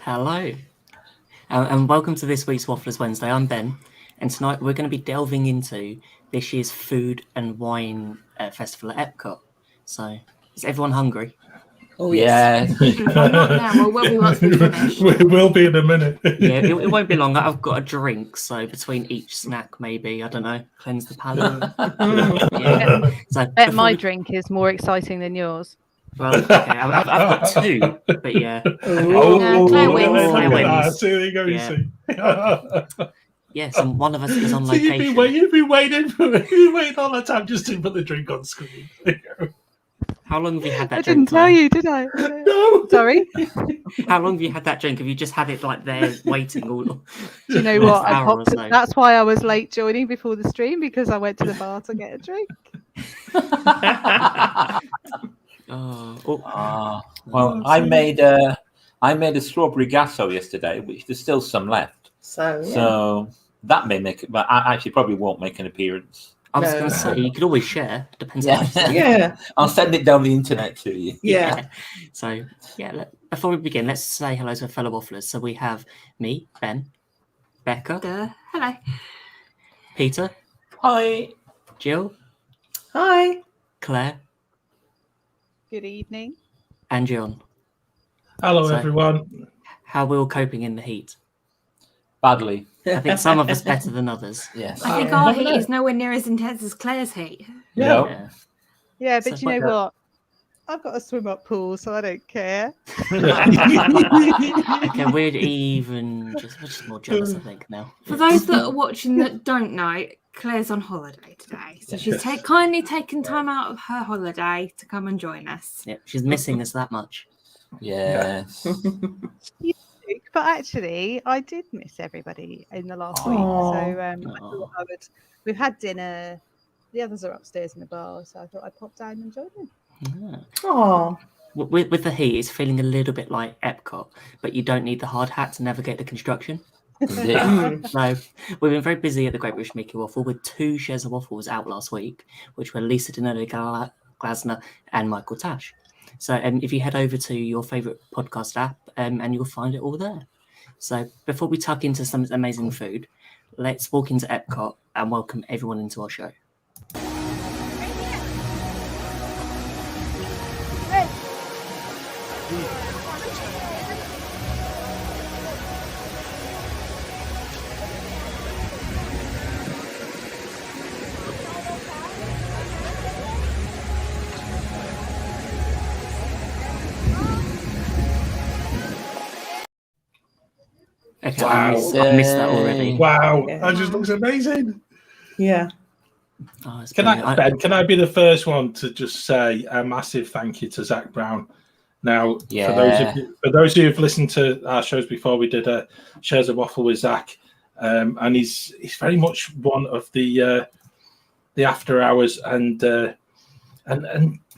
Hello, and welcome to this week's Wafflers Wednesday. I'm Ben, and tonight we're going to be delving into this year's food and wine festival at Epcot. So, is everyone hungry? Oh yes. Not now. Well, we'll be once we finish. We will be in a minute. Yeah, it won't be long. I've got a drink, so between each snack, maybe, I don't know, cleanse the palate. Yeah. So Bet my drink is more exciting than yours. Well, okay, I've got two, but yeah. Claire wins. Claire wins. So there you go. Yeah. You see. Yes, and one of us is on So location. you've been waiting all the time just to put the drink on screen. How long have you had that I drink? didn't tell you, did I? No. Sorry. How long have you had that drink? Have you just had it like there waiting all? Do you know what? I hour or popped, so. that's why I was late joining before the stream, because I went to the bar to get a drink. Well, I made a strawberry gasso yesterday, which there's still some left. So that may make it, but I actually probably won't make an appearance. I was going to say you could always share. Depends. Yeah. I'll send it down the internet to you. Yeah. So before we begin, let's say hello to our fellow wafflers. So we have me, Ben, Becca, Hello. Peter, Hi. Jill, Hi. Claire, Good evening. and John. Hello, So- everyone. How are we all coping in the heat? Badly. I think some of us better than others. Yes. I think our heat is nowhere near as intense as Claire's heat. No. Yeah. Yeah, So but you know what? I've got a swim up pool, so I don't care. Okay, we're even just more jealous, I think now. For those that are watching that don't know, Claire's on holiday today. So she's kindly taken time out of her holiday to come and join us. Yeah, she's missing us that much. Yes. But actually, I did miss everybody in the last week. Aw. So I thought I would. We've had dinner. The others are upstairs in the bar, so I thought I'd pop down and join them. Yeah. Oh, With the heat, it's feeling a little bit like Epcot, but you don't need the hard hat to navigate the construction. Indeed. So we've been very busy at the Great British Mickey Waffle with 2 shares of waffles out last week, which were Lisa Dinelli Glasner and Michael Tash. So if you head over to your favourite podcast app, and you'll find it all there. So before we tuck into some amazing food, let's walk into Epcot and welcome everyone into our show. Okay, Wow. I missed that already. Wow, Yeah. that just looks amazing. yeah. Oh, it's Can brilliant. Ben, can I be the first one to just say a massive thank you to Zach Brown? Now, for those of you who've listened to our shows before, we did a Shares of Waffle with Zach, and he's very much one of the after hours, and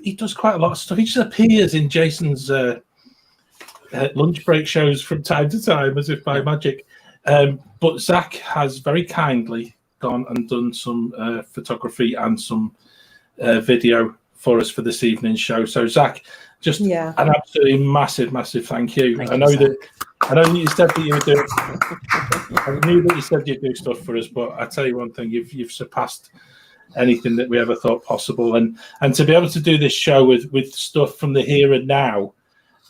he does quite a lot of stuff. He just appears in Jason's lunch break shows from time to time, as if by magic. But Zach has very kindly gone and done some photography and some video for us for this evening's show. So Zach, just Yeah. an absolutely massive thank you. Thank I you, know Zach. that you said that you would do. I knew that you said you'd do stuff for us, but I tell you one thing: you've surpassed anything that we ever thought possible. And to be able to do this show with stuff from the here and now,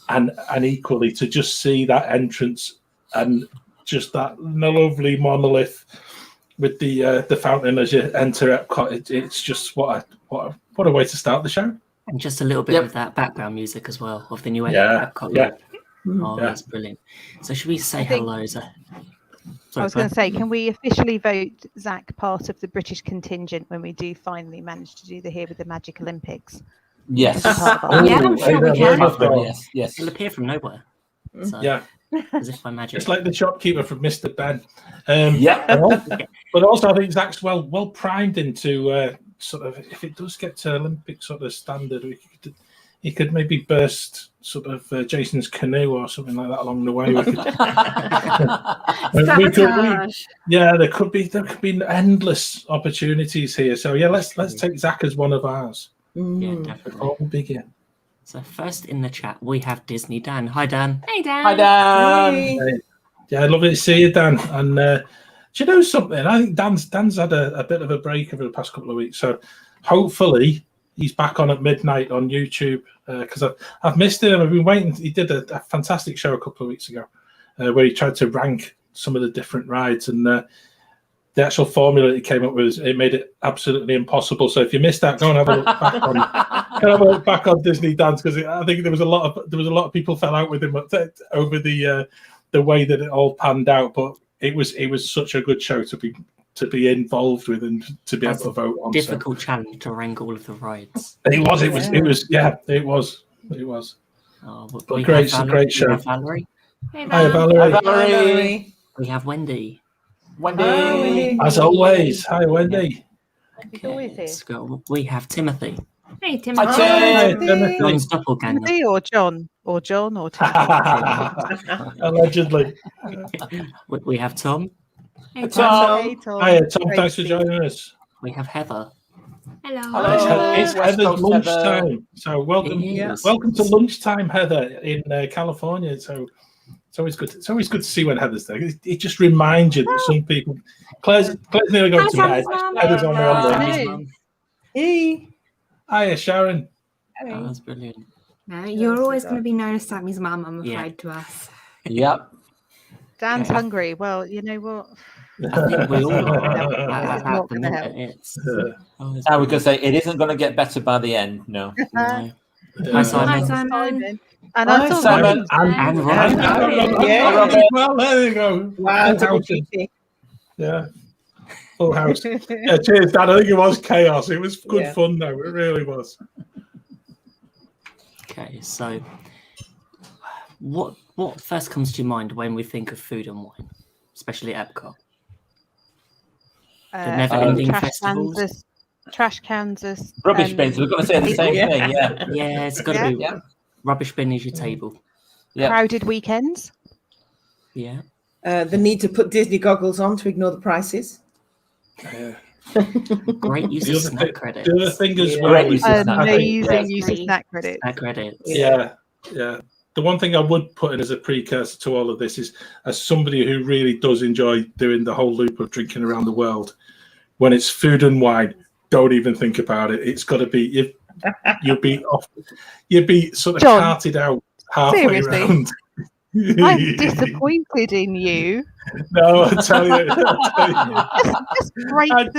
and equally to just see that entrance and just that lovely monolith with the fountain as you enter Epcot, it's just what a way to start the show. And just a little bit of that background music as well of the new Epcot. Yeah. Oh, Yeah. that's brilliant. So should we say I think- hello? So, I was going to say, can we officially vote Zach part of the British contingent when we do finally manage to do the Here with the Magic Olympics? Yes. Yeah, I'm sure we can. Yes. He'll appear from nowhere. So, Yeah. As if by magic. It's like the shopkeeper from Mr. Ben. Yeah. But also, I think Zach's well primed into sort of, if it does get to Olympic sort of standard, he could maybe burst sort of Jason's canoe or something like that along the way. There could be endless opportunities here. So yeah, let's take Zach as one of ours. Yeah, definitely. Before we begin. So first in the chat we have Disney Dan. Hi Dan. Hey Dan. Hi Dan. Hey. Yeah, lovely to see you, Dan. And do you know something? I think Dan's had a bit of a break over the past couple of weeks. So hopefully he's back on at midnight on YouTube, because I've missed him. I've been waiting. He did a fantastic show a couple of weeks ago where he tried to rank some of the different rides, and the actual formula that he came up with, it made it absolutely impossible. So if you missed that, go and have a look back on Disney Dance, because I think there was a lot of people fell out with him over the way that it all panned out. But it was such a good show to be involved with and to be able to vote on. Difficult challenge to rank all of the rides. It was. Oh, Great show. Valerie. Hey, Hi, Valerie. We have Wendy. Wendy. As always. Hi, Wendy. He's always here. Let's go. We have Timothy. Hey Timothy. Hi, Timothy. John's doppelganger. Timothy or John or Timothy. Allegedly. We have Tom. Hey Tom. Hey, Tom. Hi, Tom. Great Thanks to for see you. joining us. We have Heather. Hello. It's West Heather's Coast lunchtime. So welcome to lunchtime, Heather, in California. So it's always good. It's always good to see when Heather's there. It just reminds you that some people. Claire's nearly going to bed. Heather's on her own lunch. Hey. Hiya, Sharon. Oh, that's brilliant. No, you're always going to be known as Sammy's mum, I'm afraid, Yeah. to us. Yep. Dan's hungry. Well, you know what? I think we all are. It's not gonna help. I was going to say, it isn't going to get better by the end. No. No. Hi, Simon. Hi, Simon. And Hi, I saw Simon. And Robin. Robin. Yeah. Well, there you go. Wow, Full house. Yeah. Full house. Yeah, cheers, Dan. I think it was chaos. It was good fun, though. It really was. Okay, so what first comes to your mind when we think of food and wine, especially at Epcot? The never-ending festivals. Trash cans, Rubbish bins. We're going to say the same thing. Yeah. Yeah, it's got to be rubbish bin is your table. Yeah. crowded weekends. Yeah. The need to put Disney goggles on to ignore the prices. Great use of snack credits. The other thing as well. Great use of snack Amazing use of snack credits. Snack credits. Yeah. The one thing I would put in as a precursor to all of this is, as somebody who really does enjoy doing the whole loop of drinking around the world, when it's food and wine, don't even think about it. It's got to be you'll be sort of carted out halfway Seriously? around. I'm disappointed in you. No, I tell you. Just break I'd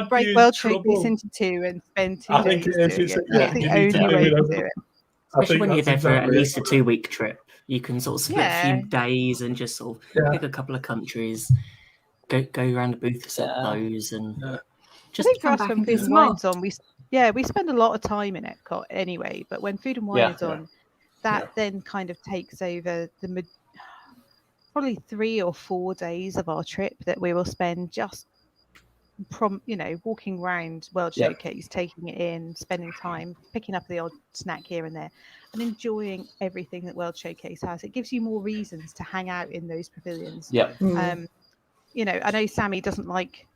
be in World trouble. Showcase into two and spend 2 I days think it is. doing It's- That's the you need to only do way it. to do it. Especially when you're there for at exactly least a it. 2-week trip. You can sort of split a few days and just sort of pick a couple of countries, go around the booths at those, and I just think for come us, back when and Food do and Wine's on, we spend a lot of time in Epcot anyway. But when Food and Wine is on, that then kind of takes over probably 3 or 4 days of our trip that we will spend just walking around World Showcase, taking it in, spending time, picking up the odd snack here and there, and enjoying everything that World Showcase has. It gives you more reasons to hang out in those pavilions. Yeah. I know Sammy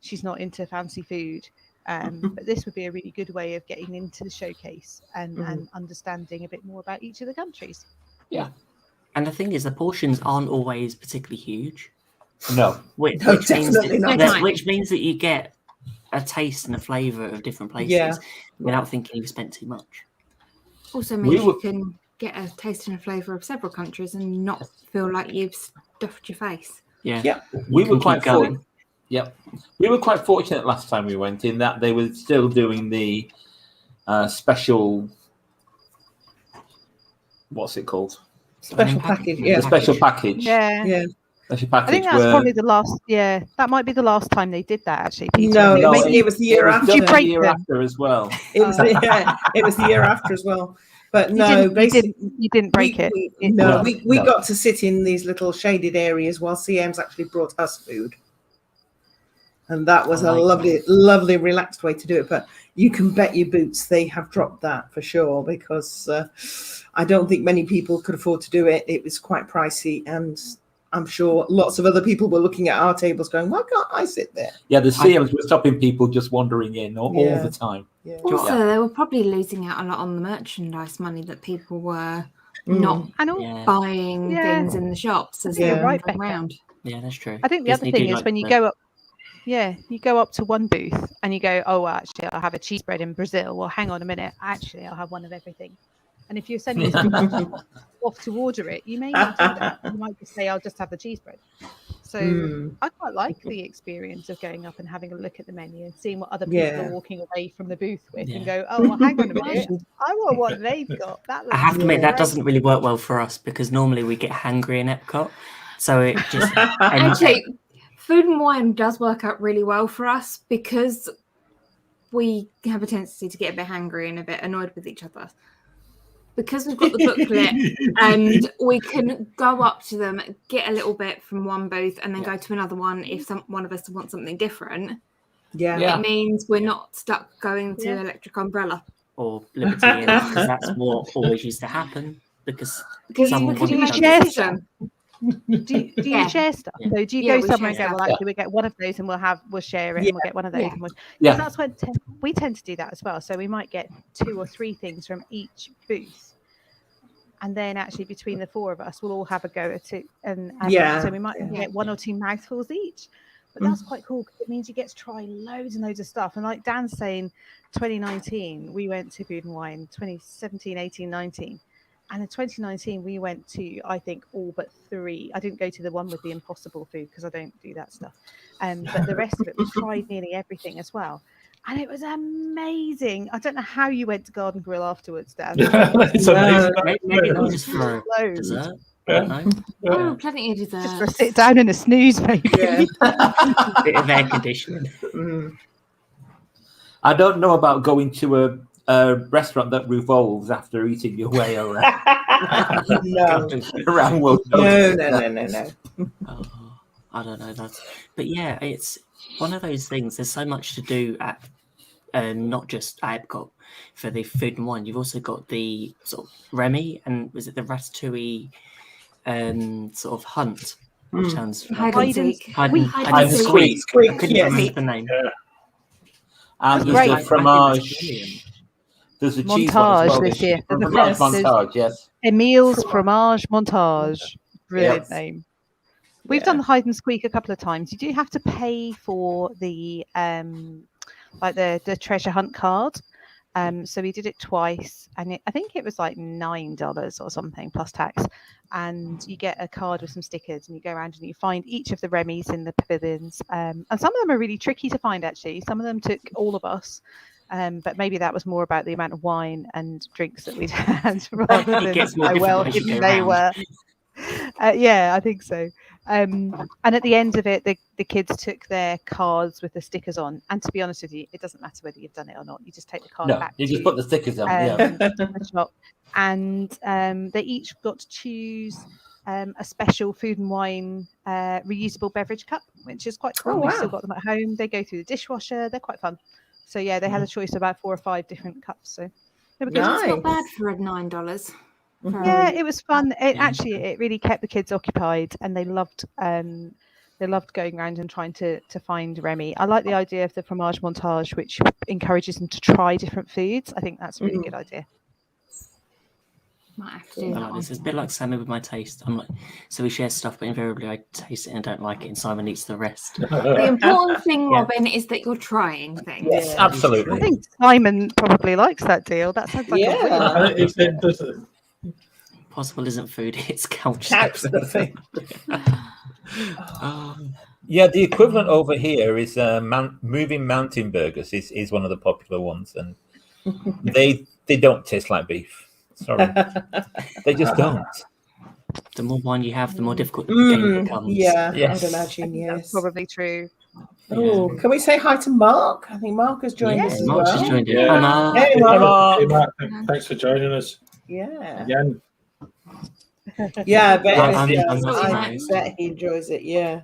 she's not into fancy food, but this would be a really good way of getting into the showcase and understanding a bit more about each of the countries. Yeah. And the thing is, the portions aren't always particularly huge. No. Which means that you get a taste and a flavour of different places without thinking you've spent too much. Also means you can get a taste and a flavour of several countries and not feel like you've stuffed your face. Yeah. We were quite going. We were quite fortunate last time we went in that they were still doing the special. What's it called? Special package. The special package. Yeah. I think that's probably the last. Yeah, that might be the last time they did that. Actually, Peter. No, it was the year after. Did you break the year after as well? It was it was the year after as well. But no, you didn't break it. We got to sit in these little shaded areas while CM's actually brought us food. And that was a lovely, relaxed way to do it. But you can bet your boots they have dropped that for sure, because I don't think many people could afford to do it. It was quite pricey, and I'm sure lots of other people were looking at our tables going, why can't I sit there? Yeah, the CMs were stopping people just wandering in all the time. Yeah. Also, they were probably losing out a lot on the merchandise money that people were not buying things in the shops as they were around. Yeah, that's true. I think the other thing is when you go up, you go up to one booth and you go, oh, well, actually, I'll have a cheese bread in Brazil. Well, hang on a minute. Actually, I'll have one of everything. And if you're sending someone off to order it, you may not do that. You might just say, I'll just have the cheese bread. So I quite like the experience of going up and having a look at the menu and seeing what other people are walking away from the booth with and go, oh, well, hang on a minute. I want what they've got. I have to admit, that doesn't really work well for us, because normally we get hangry in Epcot. So it just... Actually, Food and Wine does work out really well for us, because we have a tendency to get a bit hangry and a bit annoyed with each other. Because we've got the booklet and we can go up to them, get a little bit from one booth and then go to another one if one of us wants something different. It means we're not stuck going to Electric Umbrella. Or Liberty Inn, because that's what always used to happen. Because someone do you share stuff? Do you share stuff? So do you go somewhere and go, well, actually, we get one of those and we'll share it and we'll get one of those. And that's when we tend to do that as well. So we might get 2 or 3 things from each booth. And then actually between the 4 of us, we'll all have a go at it. So we might get 1 or 2 mouthfuls each. But that's quite cool, because it means you get to try loads and loads of stuff. And like Dan's saying, 2019, we went to Food and Wine, 2017, 18, 19. And in 2019, we went to, I think, all but 3. I didn't go to the one with the impossible food because I don't do that stuff. But the rest of it, we tried nearly everything as well. And it was amazing. I don't know how you went to Garden Grill afterwards, Dan. It's amazing. Maybe not just for dessert. Oh, plenty of dessert. Just for a sit down and a snooze, maybe. Bit of air conditioning. I don't know about going to a restaurant that revolves after eating your way around. around World. No. I don't know that, but yeah, it's one of those things. There's so much to do at not just at Epcot for the Food and Wine. You've also got the sort of Remy, and was it the Ratatouille sort of hunt? Which sounds hide and seek. Hide and squeak. I couldn't remember the name. And there's the fromage. There's a cheese one as well this year. Montage, yes. Emile's Fromage Montage. Brilliant name. We've done the hide and squeak a couple of times. You do have to pay for the like the treasure hunt card. So we did it twice, and I think it was like $9 or something plus tax. And you get a card with some stickers, and you go around and you find each of the Remys in the pavilions. And some of them are really tricky to find, actually. Some of them took all of us. But maybe that was more about the amount of wine and drinks that we'd had rather than how well hidden they were. I think so. And at the end of it, the kids took their cards with the stickers on. And to be honest with you, it doesn't matter whether you've done it or not. You just take the card back. You just put the stickers on. The shop. And they each got to choose a special Food and Wine reusable beverage cup, which is quite cool. We've still got them at home. They go through the dishwasher. They're quite fun. So they had a choice of about 4 or 5 different cups. So it's not bad for $9. Yeah, it was fun. It really kept the kids occupied, and they loved going around and trying to find Remy. I like the idea of the fromage montage, which encourages them to try different foods. I think that's a really good idea. Might have to do that. It's a bit like Sammy with my taste. I'm like, so we share stuff, but invariably I taste it and don't like it, and Simon eats the rest. The important thing, Robin, is that you're trying things. Yes, absolutely. I think Simon probably likes that deal. That sounds like a win. Possible isn't food; it's culture. That's the thing. Yeah, the equivalent over here is moving mountain burgers is one of the popular ones, and they don't taste like beef. Sorry, they just don't. The more wine you have, the more difficult the game becomes. Yeah, Yes. I'd imagine, yes. That's probably true. Oh, can we say hi to Mark? I think Mark has joined us as Mark's well. just joined in. Yeah. Hi, Mark. Hey, Mark. Hey, Mark, thanks for joining us Yeah. again. Yeah, I bet, I'm I bet he enjoys it, yeah.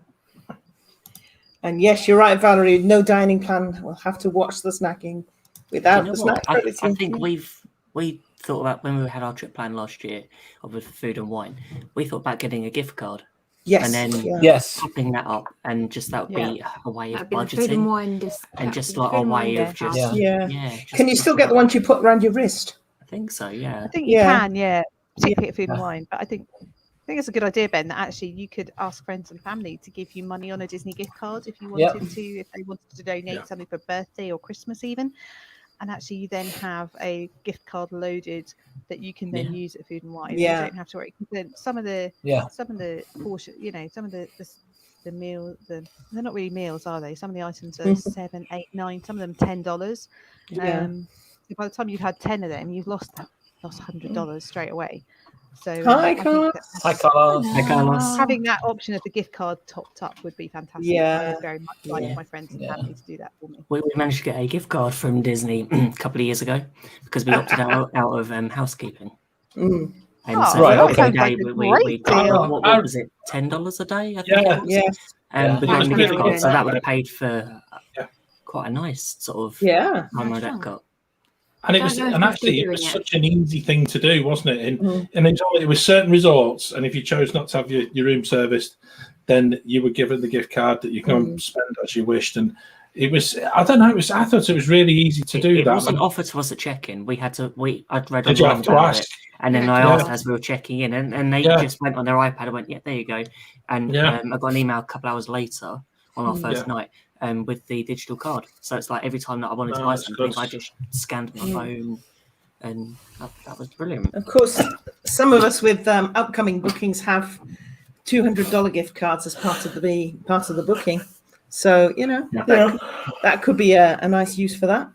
And yes, you're right, Valerie. No dining plan. We'll have to watch the snacking without the snack I quality. think we thought about when we had our trip plan last year with food and wine. We thought about getting a gift card. Yes. And then topping that up, and just that would be a way of budgeting, food and wine and just like a way of just Can you still get the ones you put around your wrist? I think so. Yeah. I think you can. Yeah, particularly at food and wine. But I think it's a good idea, Ben, that actually you could ask friends and family to give you money on a Disney gift card if you wanted to, if they wanted to donate something for birthday or Christmas even. And actually you then have a gift card loaded that you can then use at food and wine. You don't have to worry. Then some of the portion, some of the meal, they're not really meals, are they? Some of the items are $7, $8, $9, some of them $10. By the time you've had 10 of them, you've lost $100 straight away. So Hi, Carlos. Hi, Carlos. Hi, Carlos. Having that option of the gift card topped up would be fantastic. Yeah. I would very much like my friends and family to do that for me. We managed to get a gift card from Disney a couple of years ago because we opted out of housekeeping. And so we got, what was it, $10 a day? I think it was. We got a gift card, so that would have paid for quite a nice sort of time at Epcot. And it was such an easy thing to do, wasn't it? And it was certain resorts, and if you chose not to have your room serviced, then you were given the gift card that you can spend as you wished. And it was, I don't know, I thought it was really easy to do that. It wasn't offered to us at check-in. I'd read Did you have to ask? And then I asked as we were checking in, and they just went on their iPad and went, there you go. And I got an email a couple hours later on our first night with the digital card. So it's like every time that I wanted to buy something, I just scanned my phone, and that was brilliant. Of course, some of us with upcoming bookings have $200 gift cards as part of the booking. So that could be a nice use for that.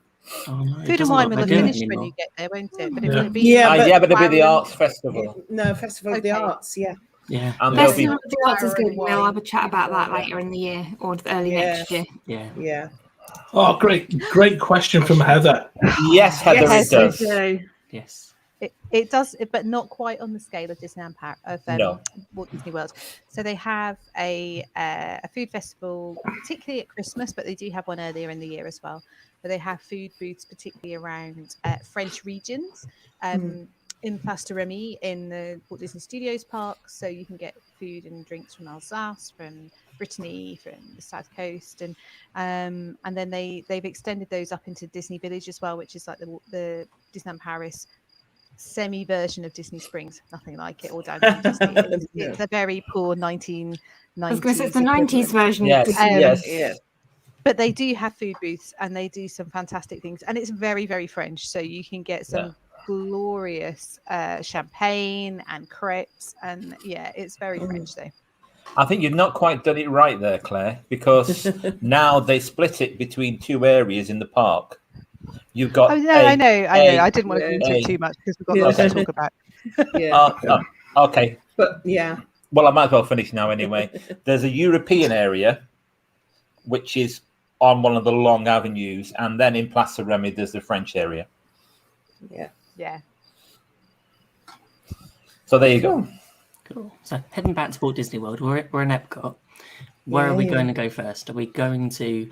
Oh, no, food and wine will have finished when you get there, won't it? But it'll be but it'll be the arts festival. No, Festival of the Arts. Yeah. And Festival of the Arts is good. We'll have a chat about that later in the year or early next year. Yeah. Oh, great question from Heather. Yes, Heather, it does. Yes. It does, but not quite on the scale of Disneyland Walt Disney World. So they have a food festival, particularly at Christmas, but they do have one earlier in the year as well. But they have food booths, particularly around French regions, in Place de Remy in the Walt Disney Studios Park. So you can get food and drinks from Alsace, from Brittany, from the South Coast, and then they've extended those up into Disney Village as well, which is like the Disneyland Paris semi version of Disney Springs. Nothing like it, or downtown Disney. It's a very poor 1990s. I was going to say it's the 90s version. Yes. But they do have food booths, and they do some fantastic things, and it's very, very French. So you can get some glorious champagne and crepes, and it's very French though. I think you've not quite done it right there, Claire, because now they split it between two areas in the park. You've got. I know. I didn't want to go into it too much because we've got lots to talk about. Okay. But well, I might as well finish now anyway. There's a European area, which is on one of the long avenues, and then in Place de Remy there's the French area. Yeah. So there you go. Cool. So heading back to Walt Disney World, we're in Epcot. Where are we going to go first? Are we going to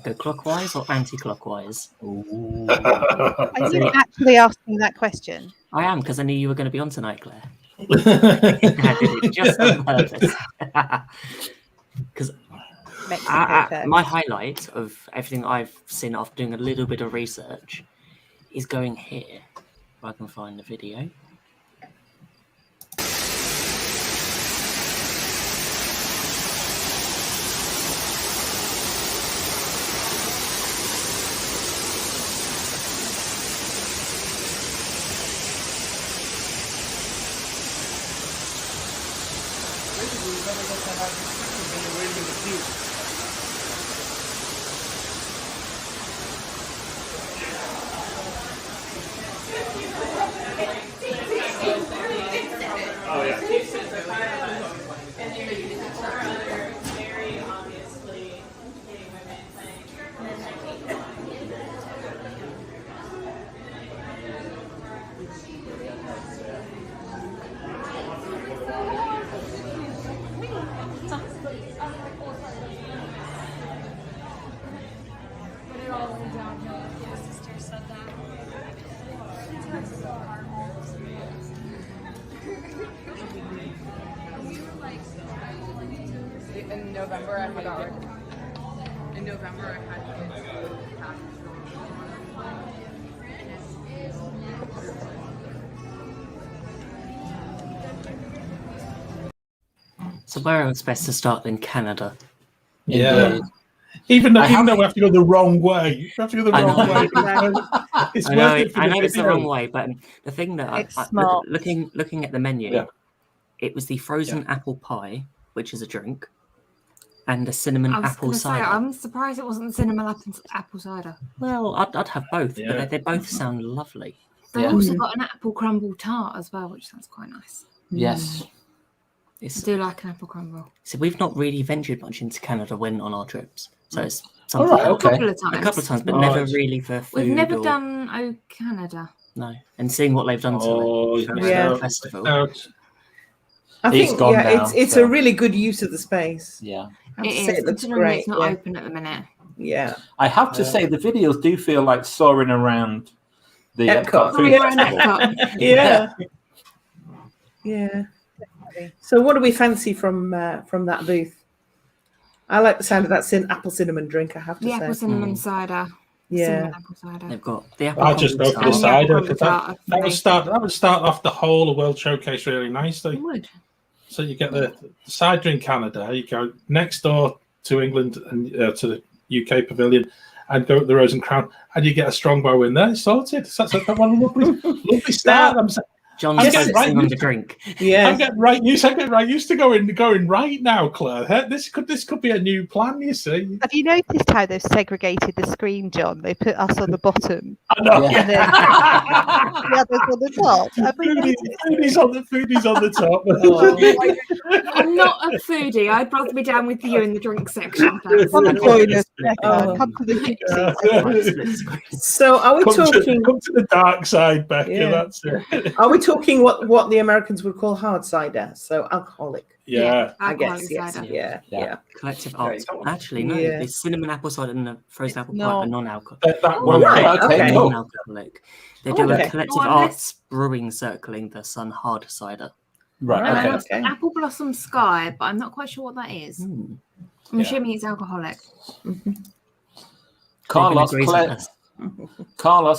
go clockwise or anti-clockwise? Are you actually asking that question? I am, because I knew you were going to be on tonight, Claire. I did it just on purpose. Because my highlight of everything I've seen after doing a little bit of research is going here. If I can find the video. November, I had So where else best to start than Canada? Yeah. Even though we have to go the wrong way. We have to go the wrong way. It's worth it for I the know it's the video. wrong way, but the thing that looking at the menu, it was the frozen apple pie, which is a drink, and the cinnamon apple cider. I'm surprised it wasn't cinnamon apple cider. Well, I'd have both, but they both sound lovely. They also got an apple crumble tart as well, which sounds quite nice. Yes. I do like an apple crumble. So we've not really ventured much into Canada when on our trips. So it's all right, a couple of times, but never really for food. We've never done O Canada. No, and seeing what they've done to it, the festival. I think it's a really good use of the space. Yeah, it looks great. It's not open at the minute. Yeah, I have to say the videos do feel like soaring around the Epcot food festival. Yeah. So what do we fancy from that booth? I like the sound of that apple cinnamon drink, I have to say. The apple cinnamon cider. Yeah. Cinnamon apple cider. They've got the apple. I'll just go for the cider because that would start off the whole of World Showcase really nicely. It would. So you get the cider in Canada, you go next door to England and to the UK pavilion and go to the Rose and Crown, and you get a Strongbow in there. It's sorted. So that's a lovely start. John's focusing on the drink. Yeah, I'm getting right used to going right now, Claire. This could be a new plan. You see? Have you noticed how they've segregated the screen, John? They put us on the bottom, I know. and then the others on the top. Foodies on the top. I'm not a foodie. I'd rather be down with you in the drink section. Come to the So are we talking? Come to the dark side, Becca. Yeah. That's it. Are we talking what the Americans would call hard cider? So alcoholic. Yeah. I guess. Yes. Cider. Yeah. Collective arts. Actually, no. Yeah. The cinnamon apple cider and the frozen apple pie are non-alcoholic. Okay. Non-alcoholic. They do a collective Oh, arts brewing circling the Sun hard cider. Right. Okay. Apple Blossom Sky, but I'm not quite sure what that is. I'm assuming it's alcoholic. Carlos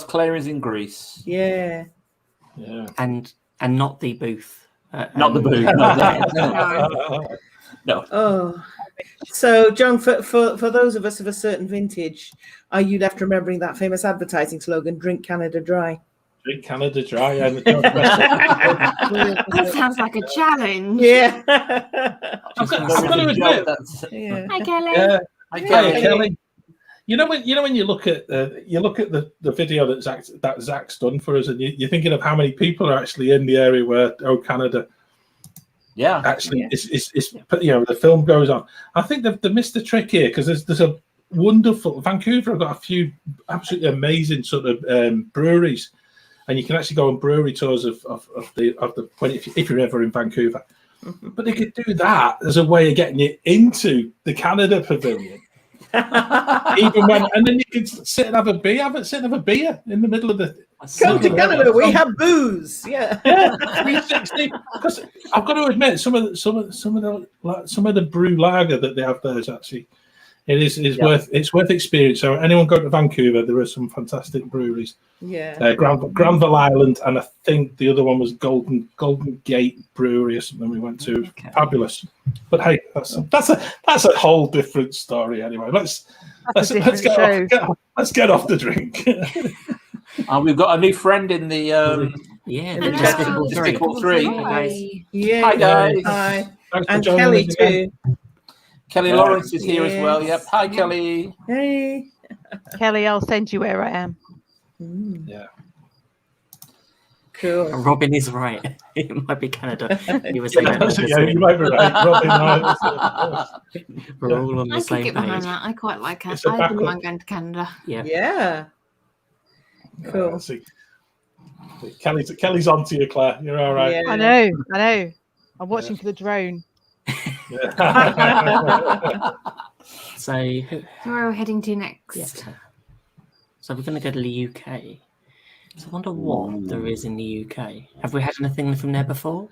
Claire is in Greece. Yeah. And not the booth. Not the booth. No. Oh. So, John, for those of us of a certain vintage, are you left remembering that famous advertising slogan, "Drink Canada Dry"? Drink Canada Dry. And That sounds like a challenge. Yeah. I've got to admit. Hi, Kelly. Hi, Kelly. You know when you look at the video that Zach's done for us, and you're thinking of how many people are actually in the area where Canada. Actually, it's the film goes on. I think they've missed the trick here because there's a wonderful Vancouver. I've got a few absolutely amazing sort of breweries, and you can actually go on brewery tours of the if you're ever in Vancouver. But they could do that as a way of getting you into the Canada Pavilion. Even when, and then you can sit and have a beer. Sit and have a beer in the middle of the. Come to Canada, we have booze. Yeah. 360. Because I've got to admit, some of the brew lager that they have there is actually worth experience. So anyone go to Vancouver, there are some fantastic breweries. Yeah. Granville Island, and I think the other one was Golden Gate Brewery or something we went to. Okay. Fabulous. But hey, that's a whole different story anyway. Let's get off the drink. We've got a new friend in the Despicable 3. Hi, guys. Yeah. Hi, guys. Hi. Thanks for And joining Kelly us again. too. Kelly Lawrence is here as well. Yes. Yep. Hi, Kelly. Hey. Kelly, I'll send you where I am. Yeah. Cool. Robin is right. It might be Canada. You were saying You might be right. Robin, we're all on the I can same get behind page. that. I quite like it. It's a I wouldn't backup. mind going to Canada. Yeah. Cool. Kelly's on to you, Claire. You're all right. Yeah. I know. I'm watching for the drone. So, Where are we heading to next? yes. So we're going to go to the UK. So I wonder what there is in the UK. Have we had anything from there before?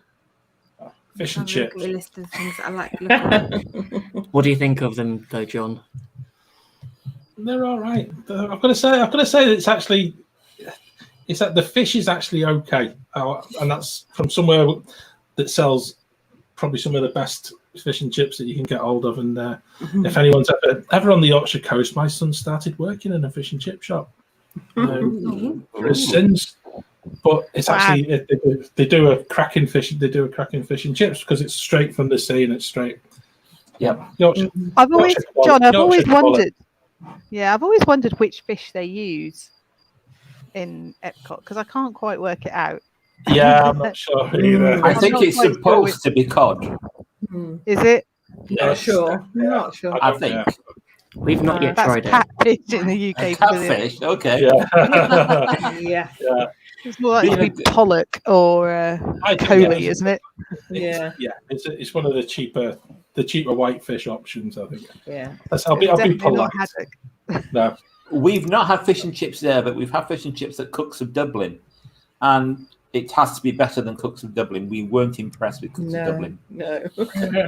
Fish and Have a look chips. at the list of things that I like to look at. What do you think of them, though, John? They're all right. I've got to say that it's that the fish is actually okay, and that's from somewhere that sells probably some of the best fish and chips that you can get hold of. And if anyone's ever on the Yorkshire coast, my son started working in a fish and chip shop for his sins. But it's actually they do a cracking fish. They do a cracking fish and chips because it's straight from the sea and it's straight. Yep. I've always wondered. Yeah, I've always wondered which fish they use in Epcot because I can't quite work it out. Yeah, I'm not sure either. I think it's supposed to be cod. Is it? Not sure. Not sure. I think. We've not yet tried it. Catfish in the UK. Catfish, okay. Yeah. It's more likely to be pollock or coley, isn't it? Yeah. Yeah, it's one of the cheaper white fish options, I think. Yeah. I'll be polite. No. We've not had fish and chips there, but we've had fish and chips at Cooks of Dublin, and it has to be better than Cooks of Dublin. We weren't impressed with Cooks of Dublin. No.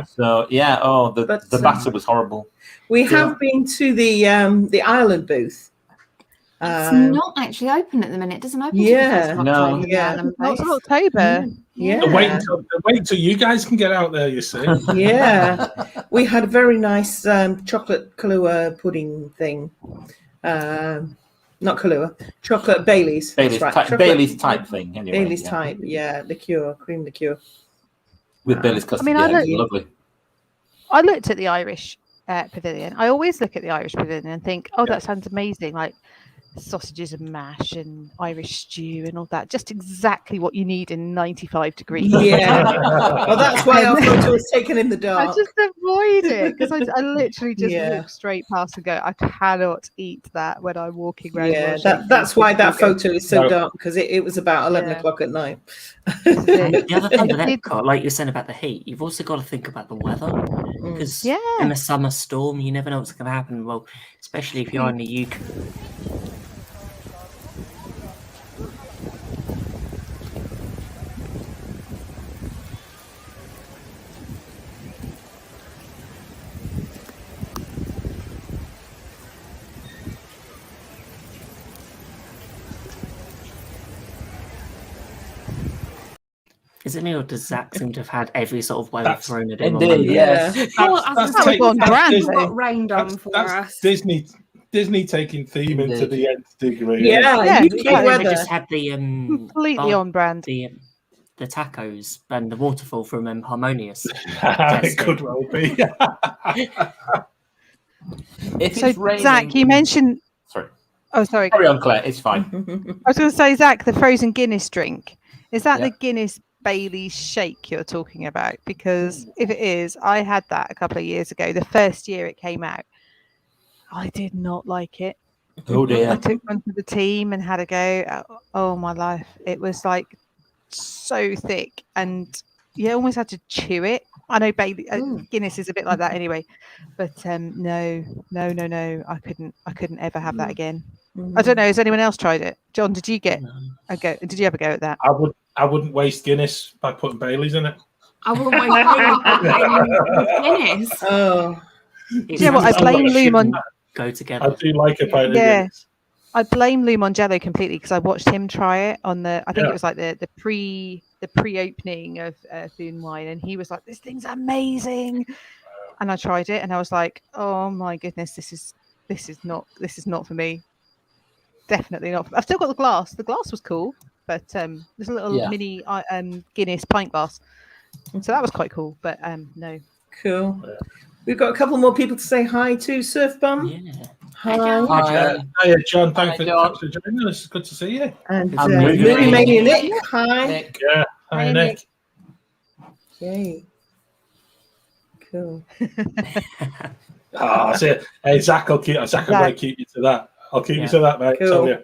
So yeah, the batter was horrible. We have been to the Ireland booth. It's not actually open at the minute. It doesn't open Yeah. till Not till October. Yeah. Wait till you guys can get out there, you see. Yeah. We had a very nice chocolate Kahlua pudding thing. Not Kahlua, chocolate Bailey's. Bailey's type thing. Anyway, Bailey's type, liqueur, cream liqueur. With Bailey's custard. Lovely. I looked at the Irish pavilion. I always look at the Irish pavilion and think, that sounds amazing. Like sausages and mash and Irish stew and all that. Just exactly what you need in 95 degrees. Yeah. Well, that's why our photo was taken in the dark. I just avoid it because I literally just look straight past and go, I cannot eat that when I'm walking around. Yeah, that's why that photo is so dark, because it was about 11 o'clock at night. The other thing with Epcot, like you're saying about the heat, you've also got to think about the weather. Because in a summer storm, you never know what's going to happen. Well, especially if you're in the UK. Is it me, or does Zach seem to have had every sort of weather thrown at him? Indeed, yes. That's on brand. What rained on for us. Disney taking theme into the nth degree. Yeah. They just had the completely on brand. The tacos and the waterfall from Harmonious. It could well be. Zach, you mentioned. Sorry. Oh, sorry. Carry on, Claire. It's fine. I was going to say, Zach, the frozen Guinness drink. Is that the Guinness Bailey's shake you're talking about? Because if it is, I had that a couple of years ago. The first year it came out, I did not like it. Oh dear! I took one to the team and had a go. Oh my life! It was like so thick, and you almost had to chew it. I know Bailey Guinness is a bit like that anyway, but no. I couldn't ever have that again. I don't know. Has anyone else tried it? John, did you get a go? Did you ever go at that? I wouldn't waste Guinness by putting Baileys in it. I wouldn't waste Guinness. Oh, do you know what? I blame Lou go together. I do like a pint of Guinness. I blame Lou Mongello completely because I watched him try it on the. I think it was like the pre-opening of Food and Wine, and he was like, "This thing's amazing," and I tried it, and I was like, "Oh my goodness, this is not for me. Definitely not. I've still got the glass. The glass was cool, but there's a little mini Guinness pint glass, so that was quite cool. But no, cool. We've got a couple more people to say hi to. Surf Bum. Yeah. Hi. Hi, John. Thanks for joining us. It's good to see you. And Movie Mania Nick. Hi. Nick. Yeah. Hi, Nick. Yay. Cool. Hey, Zach will keep you to that. I'll keep you to that, mate. Cool. Tell you.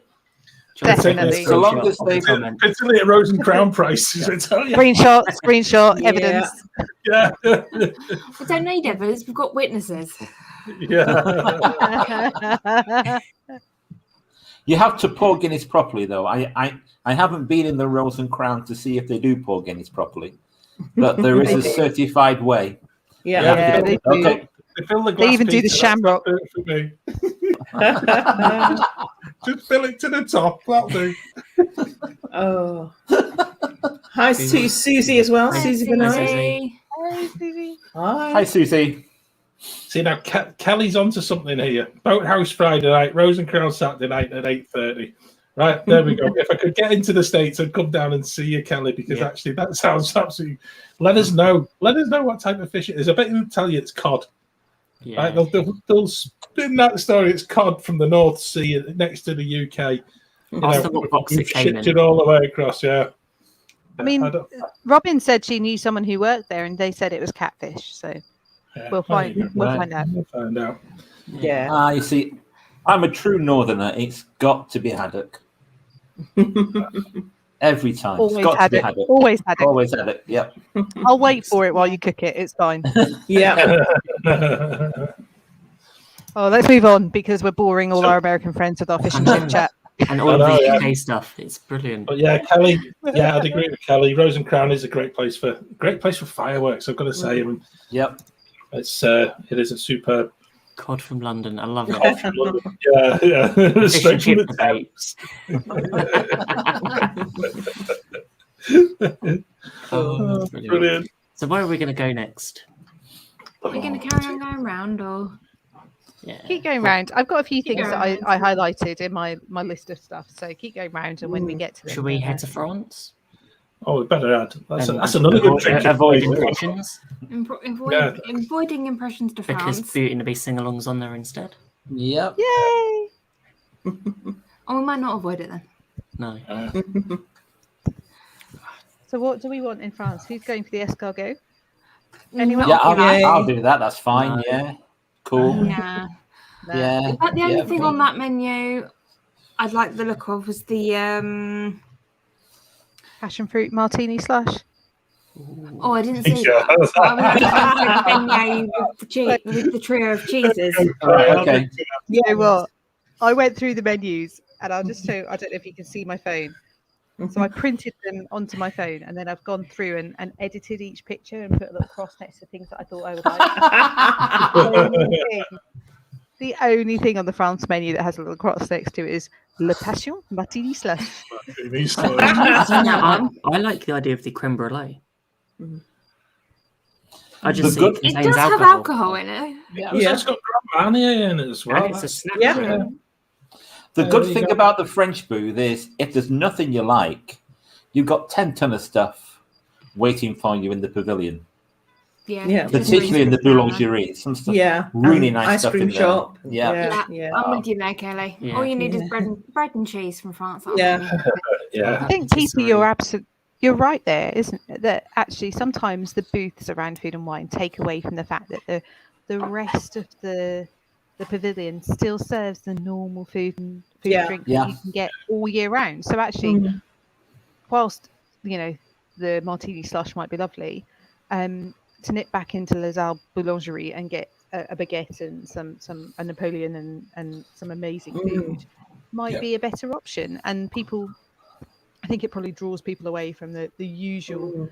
Definitely. So long as they it's only a Rose and Crown price. I tell you. Screenshot, evidence. Yeah. We don't need evidence. We've got witnesses. Yeah. You have to pour Guinness properly, though. I haven't been in the Rose and Crown to see if they do pour Guinness properly, but there is a certified way. Yeah. They do. fill the glass They even do the pizza, shamrock. that's it for me. Just fill it to the top. That'll do. Oh. Hi to Susie as well. Hi, Susie Susie. Benoit. Hi, Susie. See now, Kelly's onto something here. Boathouse Friday night, Rose and Crown Saturday night at 8:30. Right, there we go. If I could get into the States, I'd come down and see you, Kelly, because actually that sounds absolutely. Let us know. Let us know what type of fish it is. I bet he'll tell you it's cod. Yeah. Right, they'll spin that story. It's cod from the North Sea next to the UK. What box it came shipped in. it all the way across. Yeah. I mean, Robin said she knew someone who worked there, and they said it was catfish. So we'll find out. We'll find out. Yeah. You see, I'm a true Northerner. It's got to be haddock. Every time. Always it's got had to be it. haddock. Always had it. Always haddock. Yep. I'll wait for it while you cook it. It's fine. Yeah. Oh, let's move on because we're boring all our American friends with our fish and chip chat. And all of the UK stuff. It's brilliant. But yeah, Kelly. Yeah, I'd agree with Kelly. Rose and Crown is a great place for fireworks. I've got to say. Yep. It is a superb. Cod from London. I love it. Yeah. Fish and chip debates. Oh, brilliant. So where are we going to go next? Are we going to carry on going round or? Yeah. Keep going round. I've got a few things that I highlighted in my list of stuff. So keep going round, and when we get to them, Should we head to France? Oh, we better add. That's And another good trick. Avoid impressions. Avoiding impressions to Because France. Beauty and the Beast sing-alongs on there instead. Yep. Yay! Oh, we might not avoid it then. No. So what do we want in France? Who's going for the escargot? Anyone? Yeah, I'll do that. That's fine. Yeah. Cool. Nah. Yeah. But the only thing on that menu I'd like the look of was the Passion fruit martini slush. Oh, I didn't see that. I was like with the trio of cheeses. Okay. You know what? I went through the menus, and I'll just show. I don't know if you can see my phone. So I printed them onto my phone, and then I've gone through and edited each picture and put a little cross next to things that I thought I would like. The only thing on the France menu that has a little cross next to it is Le Passion Martini Slush. I like the idea of the creme brulee. I just see it It contains does have alcohol in it. Yeah. It's got Grand Marnier in it as well. And it's a snack. Yeah. The good thing about the French booth is if there's nothing you like, you've got 10 ton of stuff waiting for you in the pavilion. Yeah. Particularly in the boulangerie. Some stuff. Yeah. Really nice ice stuff cream in there. shop. Yeah. I'm with you there, Kelly. Yeah. All you need is bread and cheese from France. Yeah. I think, TP, you're right there, isn't it? That actually sometimes the booths around Food and Wine take away from the fact that the rest of the pavilion still serves the normal food and drink that you can get all year round. So actually, whilst the martini slush might be lovely, to nip back into Les Halles Boulangerie and get a baguette and a Napoleon and some amazing food might be a better option. And people, I think it probably draws people away from the usual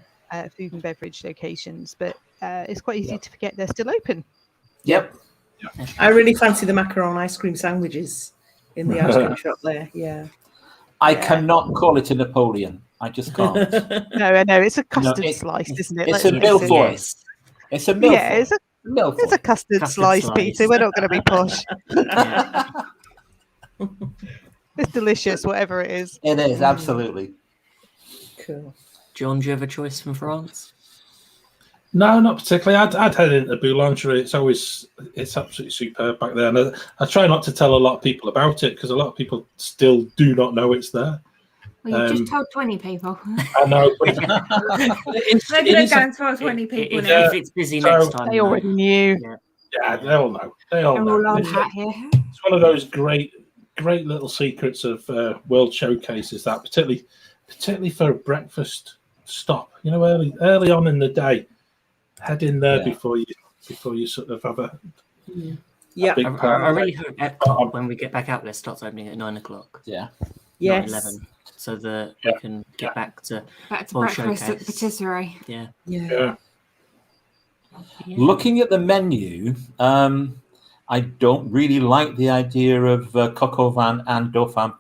food and beverage locations, but it's quite easy to forget they're still open. Yep. I really fancy the macaron ice cream sandwiches in the ice cream shop there. Yeah. I cannot call it a Napoleon. I just can't. No, it's a custard slice, isn't it? It's a milfoil. It's a milfoil. Yeah, it's a custard slice pizza. We're not going to be posh. It's delicious, whatever it is. It is, absolutely. Cool. John, do you have a choice from France? No, not particularly. I'd head into Boulangerie. It's absolutely superb back there. And I try not to tell a lot of people about it because a lot of people still do not know it's there. Well, you just told 20 people. I know. They're going to go and throw 20 people in. If it's busy next time. They already knew. Yeah, they all know. They all know. It's one of those great little secrets of World Showcases, that particularly for a breakfast stop. Early on in the day, head in there before you sort of have a big part. I really hope Epcot, when we get back out there, starts opening at 9:00. Yeah. Yes. 11, so that we can get back to breakfast Showcase. at the patisserie. Yeah. Yeah. Yeah. Looking at the menu, I don't really like the idea of coq au vin and dauphin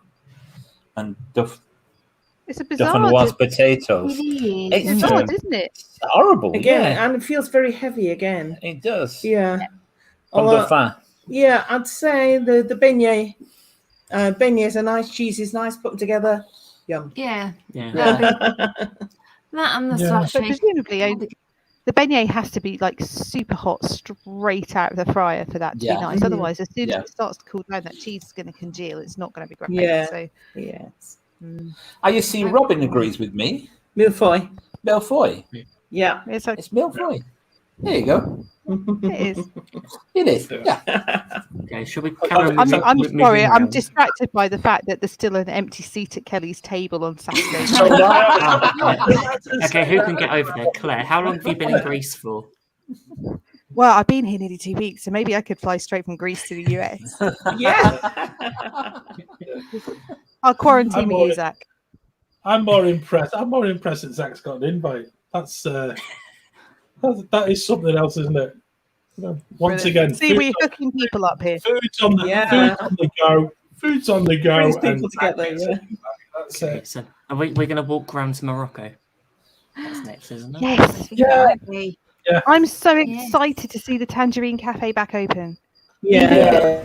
and It's a bizarre. dauphinoise potatoes. It's odd, isn't it? It's horrible. Again, yeah, and it feels very heavy again. it does. Yeah. From dauphin. Yeah, I'd say the beignet. Beignets are nice, cheeses nice, put them together. Yum. Yeah. Yeah. That and the Yeah. slushy. So presumably, the beignet has to be like super hot straight out of the fryer for that to be nice. Otherwise, as soon as it starts to cool down, that cheese is going to congeal. It's not going to be great. Yeah. So, Yes. You see, Robin agrees with me. Millefeuille. Millefeuille. Yeah. it's like, It's millefeuille. There you go. it is. It is. Yeah. Okay, shall we carry on? I'm moving sorry, I'm around? distracted by the fact that there's still an empty seat at Kelly's table on Saturday. Okay, who can get over there? Claire, how long have you been in Greece for? Well, I've been here nearly 2 weeks, so maybe I could fly straight from Greece to the US. Yeah. I'll quarantine with you, Zach. I'm more impressed. I'm more impressed that Zach's got an invite. That is something else, isn't it? Once again, See, we're hooking people up here. Food's on the go. Food's on the go. Brings people together. Yeah. That's Okay, it. so we're going to walk around to Morocco. That's next, isn't it? Yes. Yeah. I'm so excited to see the Tangerine Cafe back open. Yeah.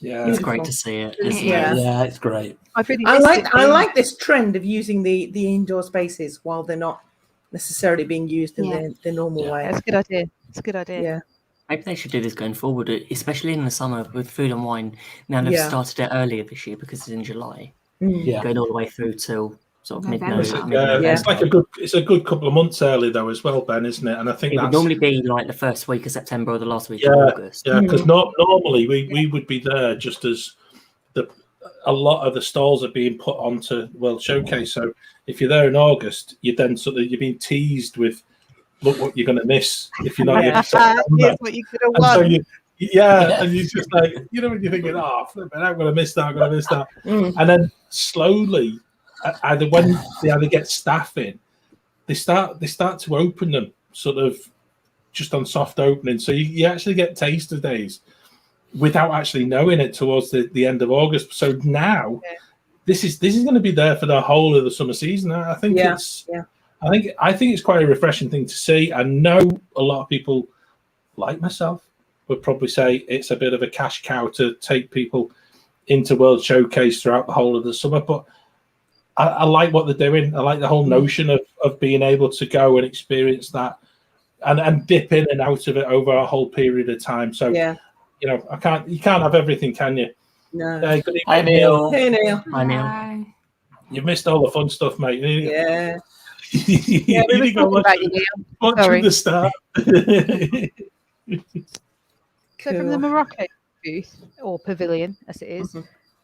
Yeah. It's great to see it, isn't Yeah. it? Yeah, it's great. I like this trend of using the indoor spaces while they're not necessarily being used in the normal way. That's a good idea. It's a good idea. Yeah. Maybe they should do this going forward, especially in the summer with food and wine. Now they've started it earlier this year because it's in July, Yeah. going all the way through till sort of November. mid-November. It's like it's a good couple of months early though as well, Ben, isn't it? And I think It would that's normally be like the first week of September or the last week of August. Yeah, because normally we would be there just as a lot of the stalls are being put onto World Showcase. So if you're there in August, you're being teased with look what you're going to miss if you're not here in September. Here's what you could have And won. so and you're just like, when you're thinking, oh, flipping, I'm going to miss that, I'm going to miss that. And then slowly, when they either get staff in, they start to open them sort of just on soft opening. So you actually get taster days without actually knowing it towards the end of August. So now this is going to be there for the whole of the summer season. I think I think it's quite a refreshing thing to see. I know a lot of people like myself would probably say it's a bit of a cash cow to take people into World Showcase throughout the whole of the summer, but I like what they're doing. I like the whole notion of being able to go and experience that and dip in and out of it over a whole period of time. So you can't have everything, can you? No. Good evening, Hi, Neil. Hey, Neil. I know. You've missed all the fun stuff, mate. Yeah. You We were need to go talking about you, Neil. watch Sorry. from the start. So from the Morocco booth or pavilion, as it is,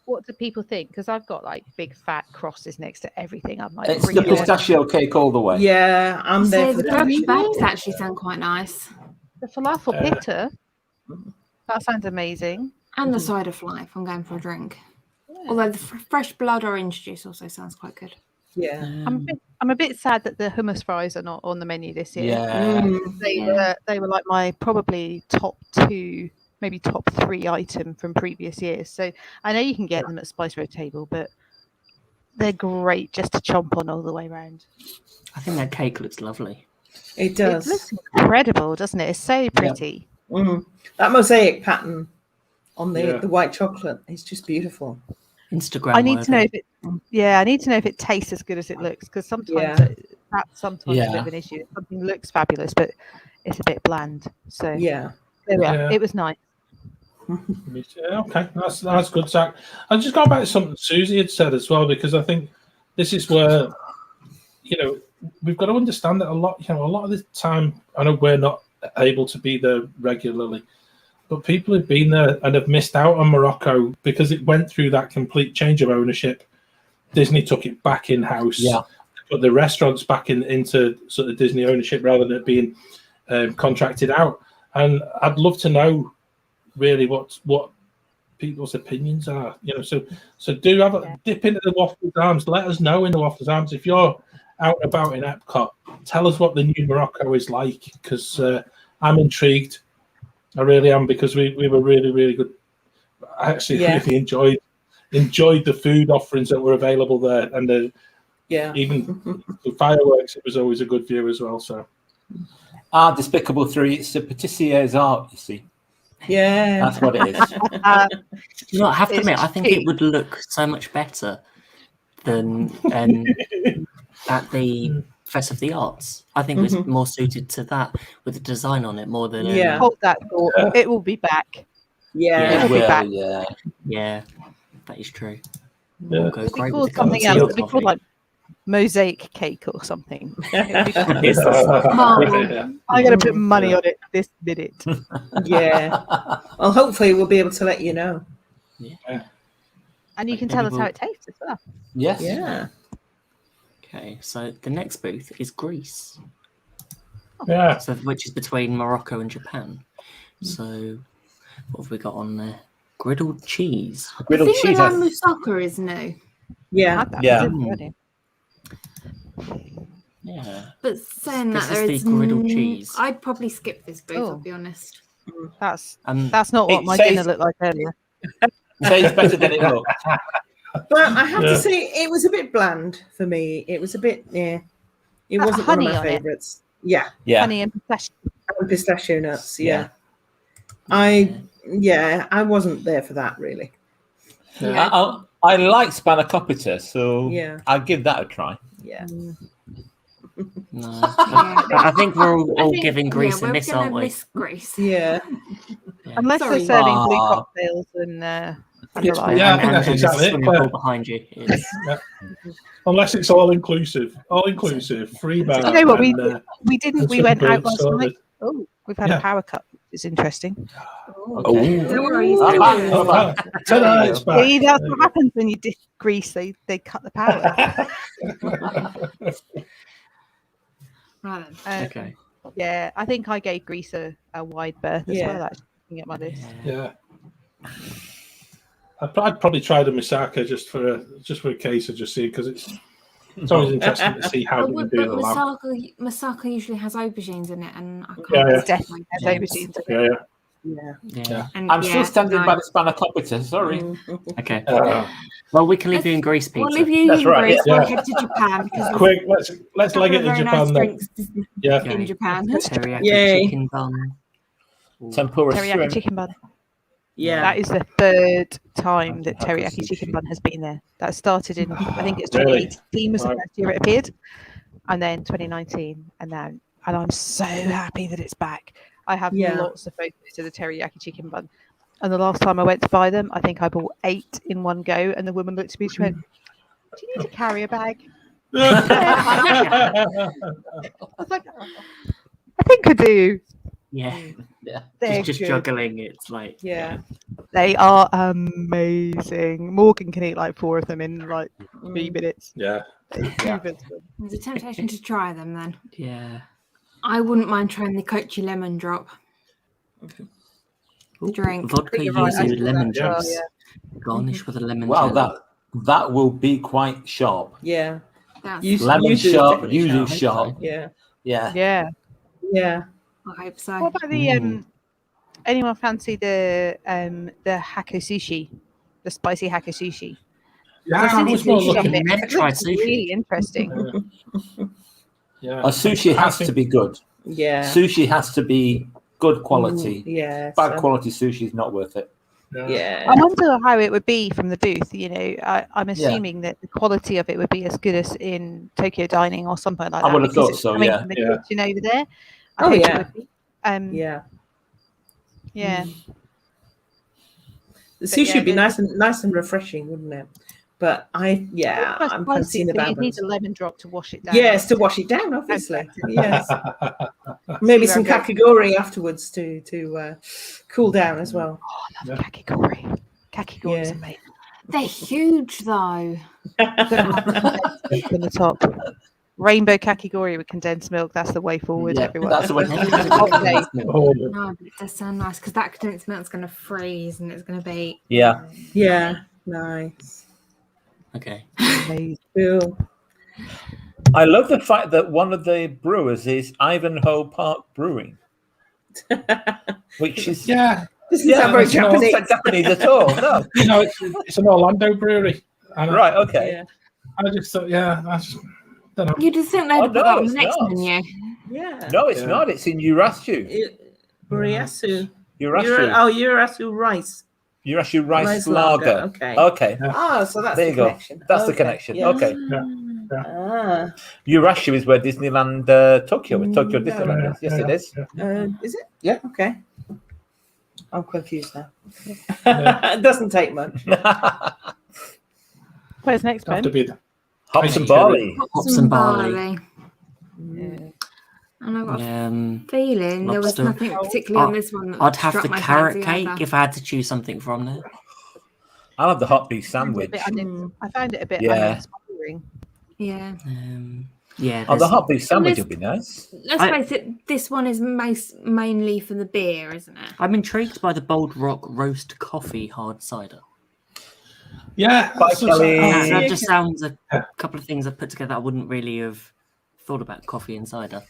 what do people think? Because I've got like big fat crosses next to everything. I'm like, It's bring the it on. pistachio cake all the way. Yeah, I'm there So for the that. Turkish bags actually sound quite nice. The falafel pitta. That sounds amazing. And the side of life. I'm going for a drink. Although the fresh blood orange juice also sounds quite good. Yeah. I'm a bit sad that the hummus fries are not on the menu this year. Yeah. They were like my probably top 2, maybe top 3 item from previous years. So I know you can get them at Spice Road Table, but they're great just to chomp on all the way around. I think that cake looks lovely. It does. It looks incredible, doesn't it? It's so pretty. That mosaic pattern on the white chocolate is just beautiful. Instagram. I need to know if it. Yeah, I need to know if it tastes as good as it looks, because sometimes that's sometimes a bit of an issue. Something looks fabulous, but it's a bit bland. So there we are. It was nice. Okay, that's good, Zach. I'm just going back to something Susie had said as well, because I think this is where we've got to understand that a lot of the time, I know we're not able to be there regularly, but people have been there and have missed out on Morocco because it went through that complete change of ownership. Disney took it back in-house, put the restaurants back into sort of Disney ownership rather than it being contracted out. And I'd love to know really what people's opinions are. So do have a dip into the Waffles Arms. Let us know in the Waffles Arms if you're out and about in Epcot. Tell us what the new Morocco is like, because I'm intrigued. I really am, because we were really, really good. I actually really enjoyed the food offerings that were available there, and even the fireworks. It was always a good view as well. So, Despicable 3. It's a patissier's art, you see. Yeah, that's what it is. I have to admit, I think it would look so much better than at the Fest of the Arts. I think it's more suited to that with the design on it more than hold that thought. It will be back. Yeah, it will be back. Yeah, that is true. It'll be called something else. It'll be called like mosaic cake or something. I'm going to put money on it this minute. Well, hopefully we'll be able to let you know. And you can tell us how it tastes as well. Yes. Yeah. Okay, so the next booth is Greece. Yeah. So which is between Morocco and Japan. So what have we got on there? Griddled cheese. I think the lamb moussaka is new. Yeah. Yeah. But saying This that, is the griddled cheese. I'd probably skip this booth, I'll be honest. That's not what my dinner looked like earlier. It's better than it looked. But I have to say, it was a bit bland for me. It was a bit, it wasn't one of my favourites. Yeah. Honey and pistachio nuts, I wasn't there for that, really. I like spanakopita, so I'll give that a try. Yeah. No, I think we're all giving Greece a miss, aren't we? Miss Greece. Yeah. Unless they're serving blue cocktails and I think that's exactly it. Behind you. Unless it's all inclusive, free bar. You know what we didn't? We went out last night. Oh, we've had a power cut. It's interesting. Don't worry. That's what happens when you dish Greece. They cut the power. Right then. Okay. Yeah, I think I gave Greece a wide berth as well. Actually, looking at my list. Yeah. I'd probably try the moussaka just for a case of just seeing, because it's always interesting to see how we do the lamb. Moussaka usually has aubergines in it, and I can't. It definitely has aubergines in it. Yeah. And I'm still standing by the spanakopita. Sorry. Okay. Well, we can leave you in Greece, Peter. We'll leave you in Greece. We'll head to Japan. Quick, let's leg it to Japan then. In Japan. Teriyaki chicken bun. Tempura teriyaki chicken bun. Yeah. That is the third time that teriyaki chicken bun has been there. That started in, I think it's 2018 was the first year it appeared, and then 2019, and I'm so happy that it's back. I have lots of photos of the teriyaki chicken bun. And the last time I went to buy them, I think I bought 8 in one go, and the woman looked at me and she went, "Do you need to carry a bag?" I was like, "I think I do." Yeah. Just good. juggling. It's like they are amazing. Morgan can eat like 4 of them in like 3 minutes. There's a temptation to try them then. Yeah. I wouldn't mind trying the Kochi lemon drop. Drink. Vodka yuzu with lemon juice. Garnish with a lemon juice. Wow, that will be quite sharp. Yeah. Lemon sharp, yuzu sharp. Yeah. I hope so. What about the anyone fancy the hako sushi, the spicy hako sushi? I was more looking. I've never tried sushi. Really interesting. Sushi has to be good. Yeah. Sushi has to be good quality. Bad quality sushi is not worth it. Yeah. I wonder how it would be from the booth. You know, I'm assuming that the quality of it would be as good as in Tokyo Dining or something like that. I would have thought so. From the kitchen over there. Oh it yeah. would be. The sushi would be nice and refreshing, wouldn't it? But I'm fancying the You need bourbons. a lemon drop to wash it down. Yes, to wash it down, obviously. Exactly. Yes. Maybe some Right. kakigori afterwards to cool down as well. Oh, I love kakigori. Kakigori is amazing. They're huge though. On the top. Rainbow kakigori with condensed milk. That's the way forward, everyone. That's the way. No, but it does sound nice because that condensed milk's going to freeze and it's going to be. Yeah. Yeah, nice. Okay. Cool. I love the fact that one of the brewers is Ivanhoe Park Brewing, which is This is not very Japanese. Not Japanese at all. No, it's an Orlando brewery. Right. Okay. Yeah. I just thought, I just don't know. You just think they'd put that on the next menu. Yeah. No, it's not. It's in Urasu. Urasu. Urasu rice. Urasu rice lager. Okay. So that's there the you go. connection. That's the connection. Yeah. Okay. Urasu is where Disneyland Tokyo is. Tokyo Disneyland is. Yes, it is. Is it? Yeah. Okay. I'm confused now. It doesn't take much. Where's next, Have Ben? to be the Hops and barley. Hops and barley. Yeah. And I've got a Um, feeling there was lobster. nothing particularly on this one. That I'd have struck the my carrot fancy cake either. if I had to choose something from there. I'll have the hot beef sandwich. I found it a bit Yeah. uninspiring. Yeah. Yeah. Oh, the there's- hot beef sandwich would be nice. Let's face it, this one is mainly for the beer, isn't it? I'm intrigued by the Bold Rock roast coffee hard cider. Yeah, That just sounds a couple of things I've put together. I wouldn't really have thought about coffee and cider.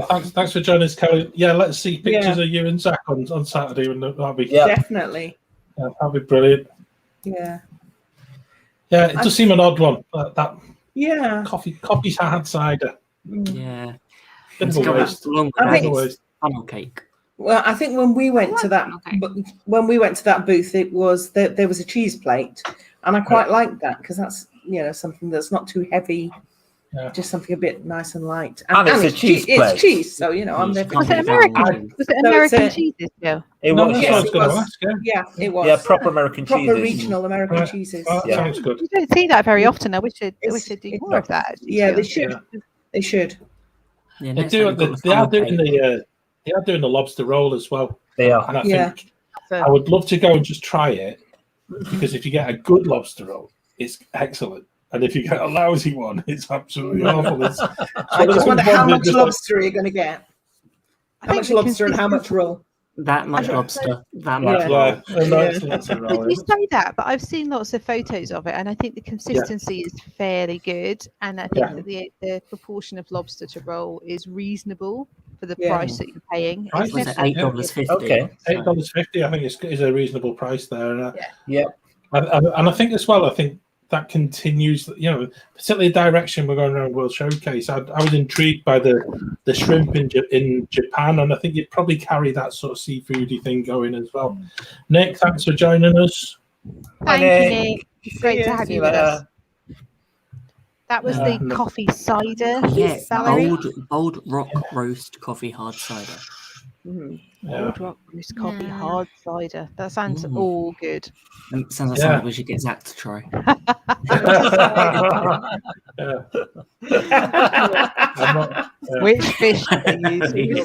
Thanks for joining us, Kelly. Yeah, let's see pictures of you and Zach on Saturday. That'll be Definitely. That'll be brilliant. Yeah. Yeah, it does seem an odd one. That coffee's hard cider. Yeah. Bit of a waste. I think funnel cake. Well, I think when we went to that booth, there was a cheese plate, and I quite liked that because that's something that's not too heavy, just something a bit nice and light. And it's a cheese plate. It's cheese, so I'm there. Was it American? Was it American cheeses? Yeah. It was. Yeah, it was. Yeah, proper American cheeses. Proper regional American cheeses. Sounds good. You don't see that very often. I wish they'd do more of that. Yeah, they should. They should. Yeah, They are doing the lobster roll as well. They are. And I think I would love to go and just try it because if you get a good lobster roll, it's excellent. And if you get a lousy one, it's absolutely awful. I just wonder how much lobster you're going to get. How much lobster and how much roll? That much lobster. That much roll. You say that, but I've seen lots of photos of it, and I think the consistency is fairly good. And I think that the proportion of lobster to roll is reasonable for the price that you're paying. Was it $8.50? Okay, $8.50. I think is a reasonable price there. Yeah. And I think as well. I think that continues. Particularly the direction we're going around World Showcase. I was intrigued by the shrimp in Japan, and I think you'd probably carry that sort of seafoody thing going as well. Nick, thanks for joining us. Thank you, Nick. It's great to have you with us. That was the coffee cider. Yeah, Valerie. bold rock roast coffee hard cider. Bold rock roast coffee hard cider. That sounds all good. Sounds like something we should get Zach to try. Which fish are they using?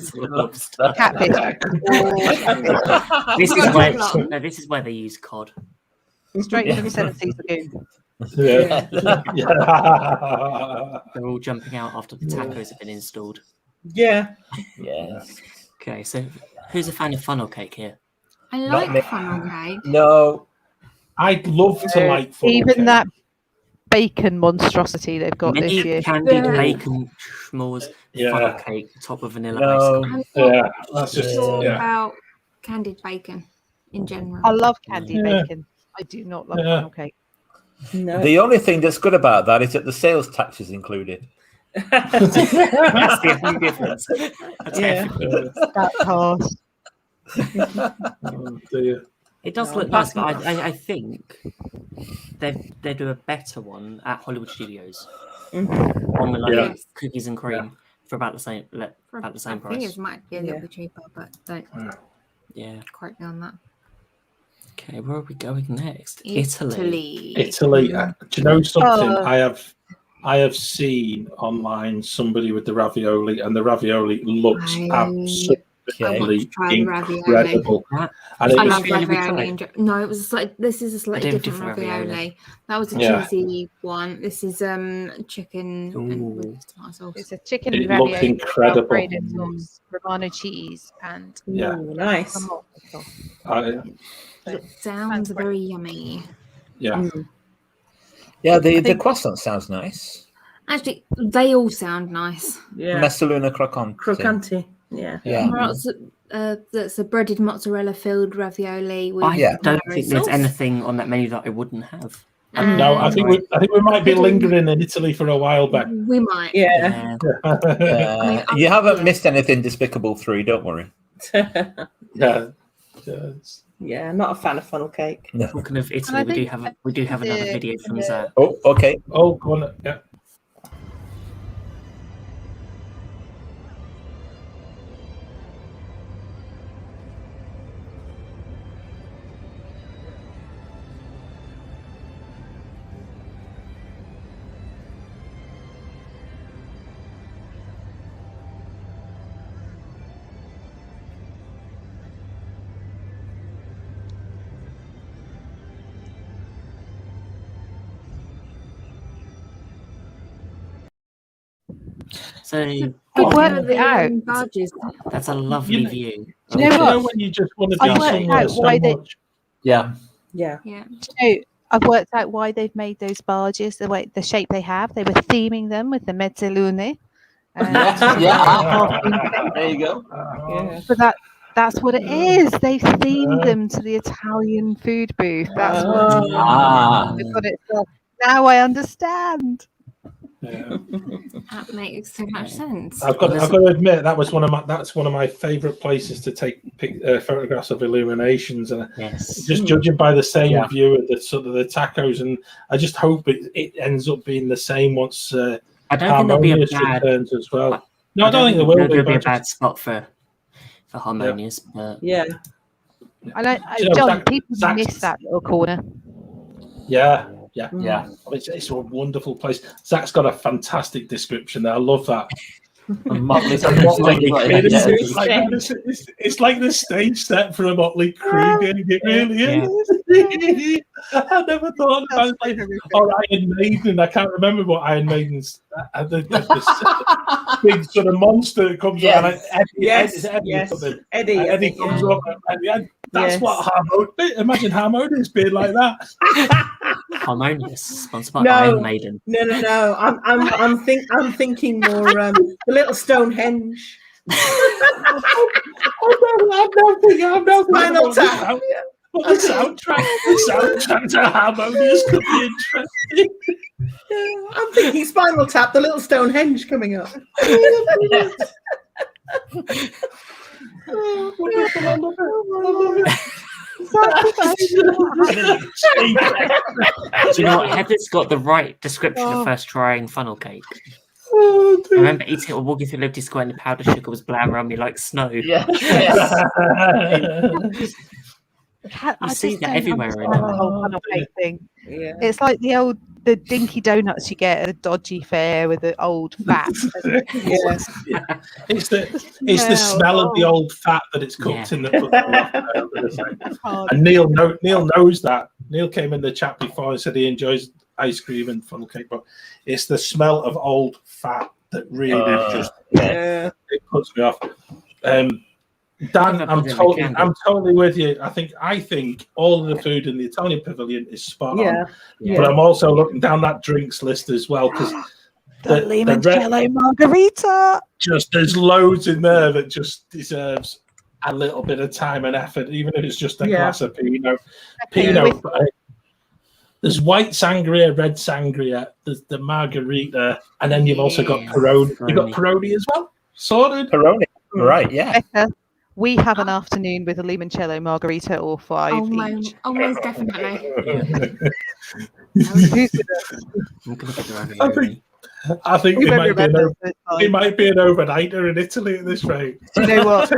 Catfish. This is where they use cod. Straight from the Seven Seas Lagoon. They're all jumping out after the tacos have been installed. Yeah. Yes. Okay, so who's a fan of funnel cake here? I like funnel cake. No. I'd love to like funnel even cake. that bacon monstrosity they've got this year. Candied bacon schmores, funnel cake, top of vanilla ice cream. That's just about candied bacon in general. I love candied bacon. I do not love funnel cake. No. The only thing that's good about that is that the sales tax is included. That's the only difference. That's hard. It does look nice, but I think they do a better one at Hollywood Studios on the cookies and cream for about the same price. I think it might be a little bit cheaper, but don't quote me on that. Okay, where are we going next? Italy. Italy. Do you know something? I have seen online somebody with the ravioli, and the ravioli looks absolutely incredible. I love ravioli. No, it was this is a slightly different ravioli. That was a cheesy one. This is chicken and with tomato sauce. It's a chicken It ravioli. looks incredible. Sauce, Romano cheese, and nice. It sounds very yummy. Yeah. Yeah, the croissant sounds nice. Actually, they all sound nice. Yeah. Messaluna croccante. Croccante. Yeah. That's a breaded mozzarella filled ravioli. With I don't think there's anything on that menu that I wouldn't have. No, I think we might be lingering in Italy for a while back. We might. Yeah. You haven't missed anything Despicable 3, don't worry. Yeah, not a fan of funnel cake. No. Talking of Italy, we do have another video from Zach. Oh, okay. Oh, go on. Yeah. So that's a lovely view. Do you know when you just want to be somewhere so much? Yeah. I've worked out why they've made those barges the shape they have. They were theming them with the mezzalune. There you go. But that's what it is. They've themed them to the Italian food booth. That's what they've got it for. Now I understand. Yeah. That makes so much sense. I've got to admit that's one of my favourite places to take photographs of illuminations, and just judging by the same view of the sort of the tacos, and I just hope it ends up being the same once I don't think there'll be a bad returns as well. No, I don't think there will be a bad spot for Harmonious, but John, people miss that little corner. Yeah. It's a wonderful place. Zach's got a fantastic description there. I love that. It's like the stage set for a Motley Crue gig. It really is. I never thought about it. Or Iron Maiden. I can't remember what Iron Maiden's. The big sort of monster that comes on. Eddie comes up at the end. That's what Harmonious. Imagine Harmonious being like that. Harmonious, sponsored by Iron Maiden. No. I'm thinking more the little Stonehenge. I'm not Spinal Tap. The soundtrack to Harmonious could be interesting. I'm thinking Spinal Tap, the little Stonehenge coming up. I love it. Do you know what? Heather's got the right description of first trying funnel cake. I remember eating it or walking through Liberty Square and the powdered sugar was blowing around me like snow. Yeah. You see that everywhere. The whole funnel cake thing. Yeah. It's like the dinky donuts you get at a dodgy fair with the old fat. It's the smell of the old fat that it's cooked in the. And Neil knows that. Neil came in the chat before and said he enjoys ice cream and funnel cake, but it's the smell of old fat that really it puts me off. Dan, I'm totally with you. I think all of the food in the Italian pavilion is spot on. But I'm also looking down that drinks list as well because the limoncello margarita. Just there's loads in there that just deserves a little bit of time and effort, even if it's just a glass of Pinot. There's white sangria, red sangria. There's the margarita, and then you've also got Peroni. You've got Peroni as well. Sorted. Peroni, right? Yeah. We have an afternoon with a limoncello margarita or 5 each. Oh, most definitely. I think it might be an overnighter in Italy at this rate. Do you know what?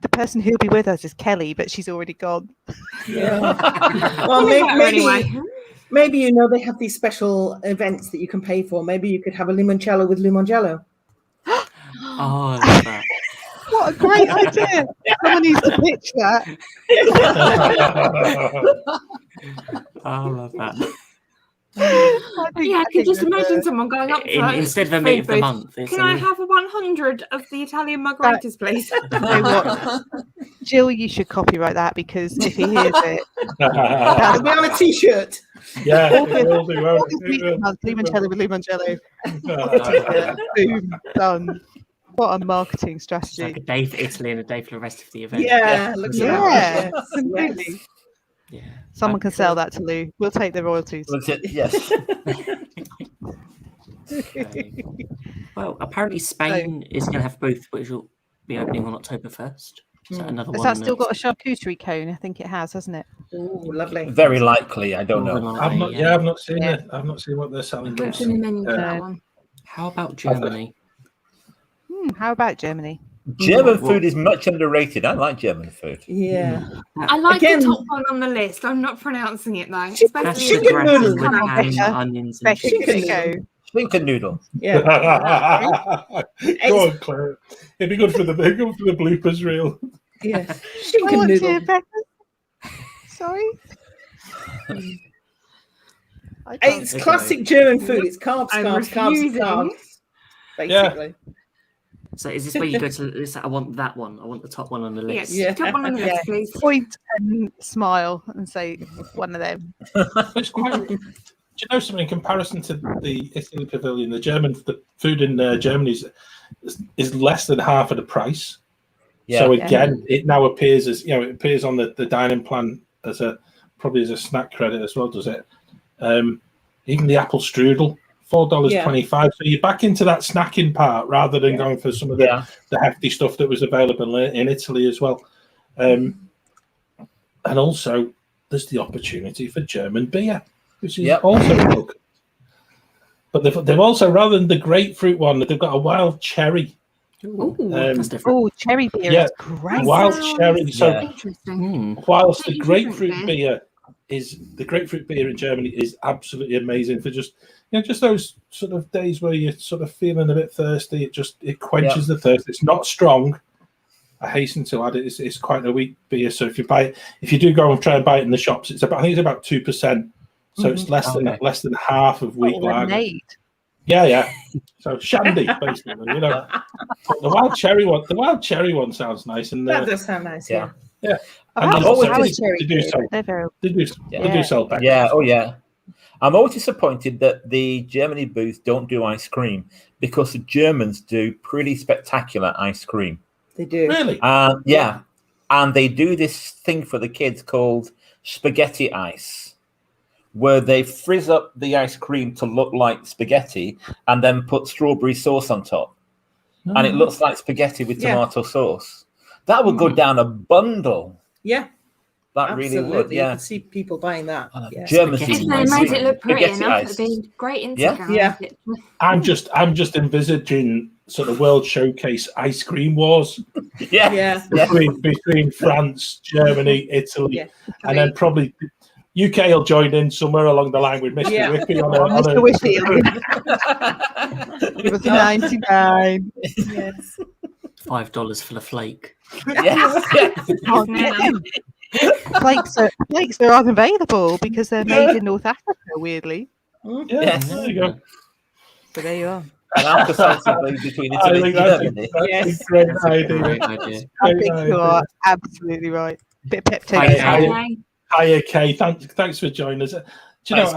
the person who'll be with us is Kelly, but she's already gone. Yeah. Well, maybe you know they have these special events that you can pay for. Maybe you could have a limoncello with limoncello. Oh, I love that. What a great idea! Someone needs to pitch that. I love that. I can just imagine someone going up to instead of a meat of the month. Can I have 100 of the Italian margaritas, please? You know what? Jill, you should copyright that, because if he hears it, That'll be on a T-shirt. Yeah, limoncello with limoncello. Boom, done. What a marketing It's strategy! like a day for Italy and a day for the rest of the event. Yeah, Yeah, completely. Yeah. Someone can sell that to Lou. We'll take the royalties. Yes. Okay. Well, apparently Spain is going to have booth, which will be opening on October 1st. So another Has one. that still got a charcuterie cone? I think it has, hasn't it? Oh, lovely. Very likely. I don't know. I've not seen it. I've not seen what they're selling. What's in the menu for that one? How about Germany? How about Germany? German food is much underrated. I like German food. Yeah. I like the top one on the list. I'm not pronouncing it though. Chicken noodles. With ham, onions, and Becky, cheese. go. Schinken noodle. Yeah. Go on, Claire. It'd be good for the bloopers reel. Yeah. I Chicken want noodle. to, Becca. Sorry. It's classic German food. It's carbs, I'm carbs, carbs, refusing. carbs. Basically. So is this where you go to? I want that one. I want the top one on the list. Yeah. Top one on the list, please. Point and smile and say one of them. It's quite, do you know something? In comparison to the Italy Pavilion, the food in Germany is less than half of the price. Yeah. So again, it now appears as it appears on the dining plan as probably as a snack credit as well, does it? Even the apple strudel. $4.25. So you're back into that snacking part rather than going for some of the hefty stuff that was available in Italy as well. And also, there's the opportunity for German beer, which is also welcome. But they've also, rather than the grapefruit one, they've got a wild cherry. That's different. Oh, cherry beer is great. Wild cherry. So Interesting. whilst the grapefruit beer in Germany is absolutely amazing for just those sort of days where you're sort of feeling a bit thirsty. It quenches the thirst. It's not strong. I hasten to add it's quite a weak beer. So if you do go and try and buy it in the shops, I think it's about 2%. So it's less than half of wheat lager. Yeah. So shandy, basically. The wild cherry one sounds nice, and that does sound nice. Yeah. And They do sell back. Yeah. Oh yeah. I'm always disappointed that the Germany booth don't do ice cream, because the Germans do pretty spectacular ice cream. They do. Really? Yeah. And they do this thing for the kids called spaghetti ice, where they frizz up the ice cream to look like spaghetti and then put strawberry sauce on top. And it looks like spaghetti with tomato sauce. That would go down a bundle. Yeah. That absolutely. Really would, yeah. You can see people buying that. Germans if they made it look pretty enough, it'd be great Instagram. Yeah. I'm just envisaging sort of World Showcase ice cream wars. Between France, Germany, Italy, and then probably UK will join in somewhere along the line with Mr. Whippy on Mr. Whippy. It was 99. Yes. $5 for the flake. Flakes are unavailable because they're made in North Africa, weirdly. There you go. So there you are. And after between Italy and Germany. That's a great idea. I think you are absolutely right. Bit of peptide. Hiya, Kay. Thanks for joining us. Do you know,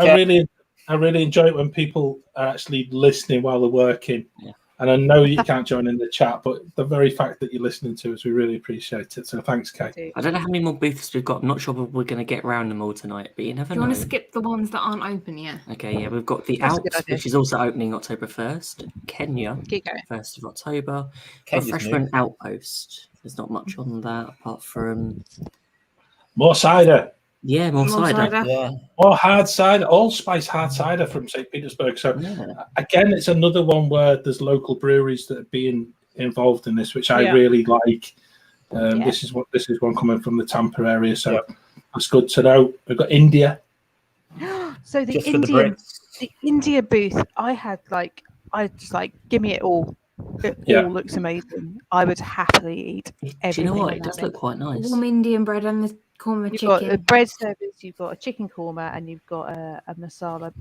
I really enjoy it when people are actually listening while they're working. Yeah. And I know you can't join in the chat, but the very fact that you're listening to us, we really appreciate it. So thanks, Kay. I don't know how many more booths we've got. I'm not sure we're going to get around them all tonight, but you never know. Do you want to skip the ones that aren't open yet? Okay, we've got the Alps, which is also opening October 1st. Kenya, 1st of October. Refreshment Outpost. There's not much on that apart from... More cider. Yeah, more cider. Yeah. More hard cider, allspice hard cider from St. Petersburg. So again, it's another one where there's local breweries that are being involved in this, which I really like. This is one coming from the Tampa area, so that's good to know. We've got India. So the Just for the Indian, Brits. the India booth, I just like, give me it all. It Yeah. all looks amazing. I would happily eat Do you everything. know what? on It that does look list. quite nice. Warm Indian bread and the korma You've got the chicken. bread service, you've got a chicken korma, and you've got a masala.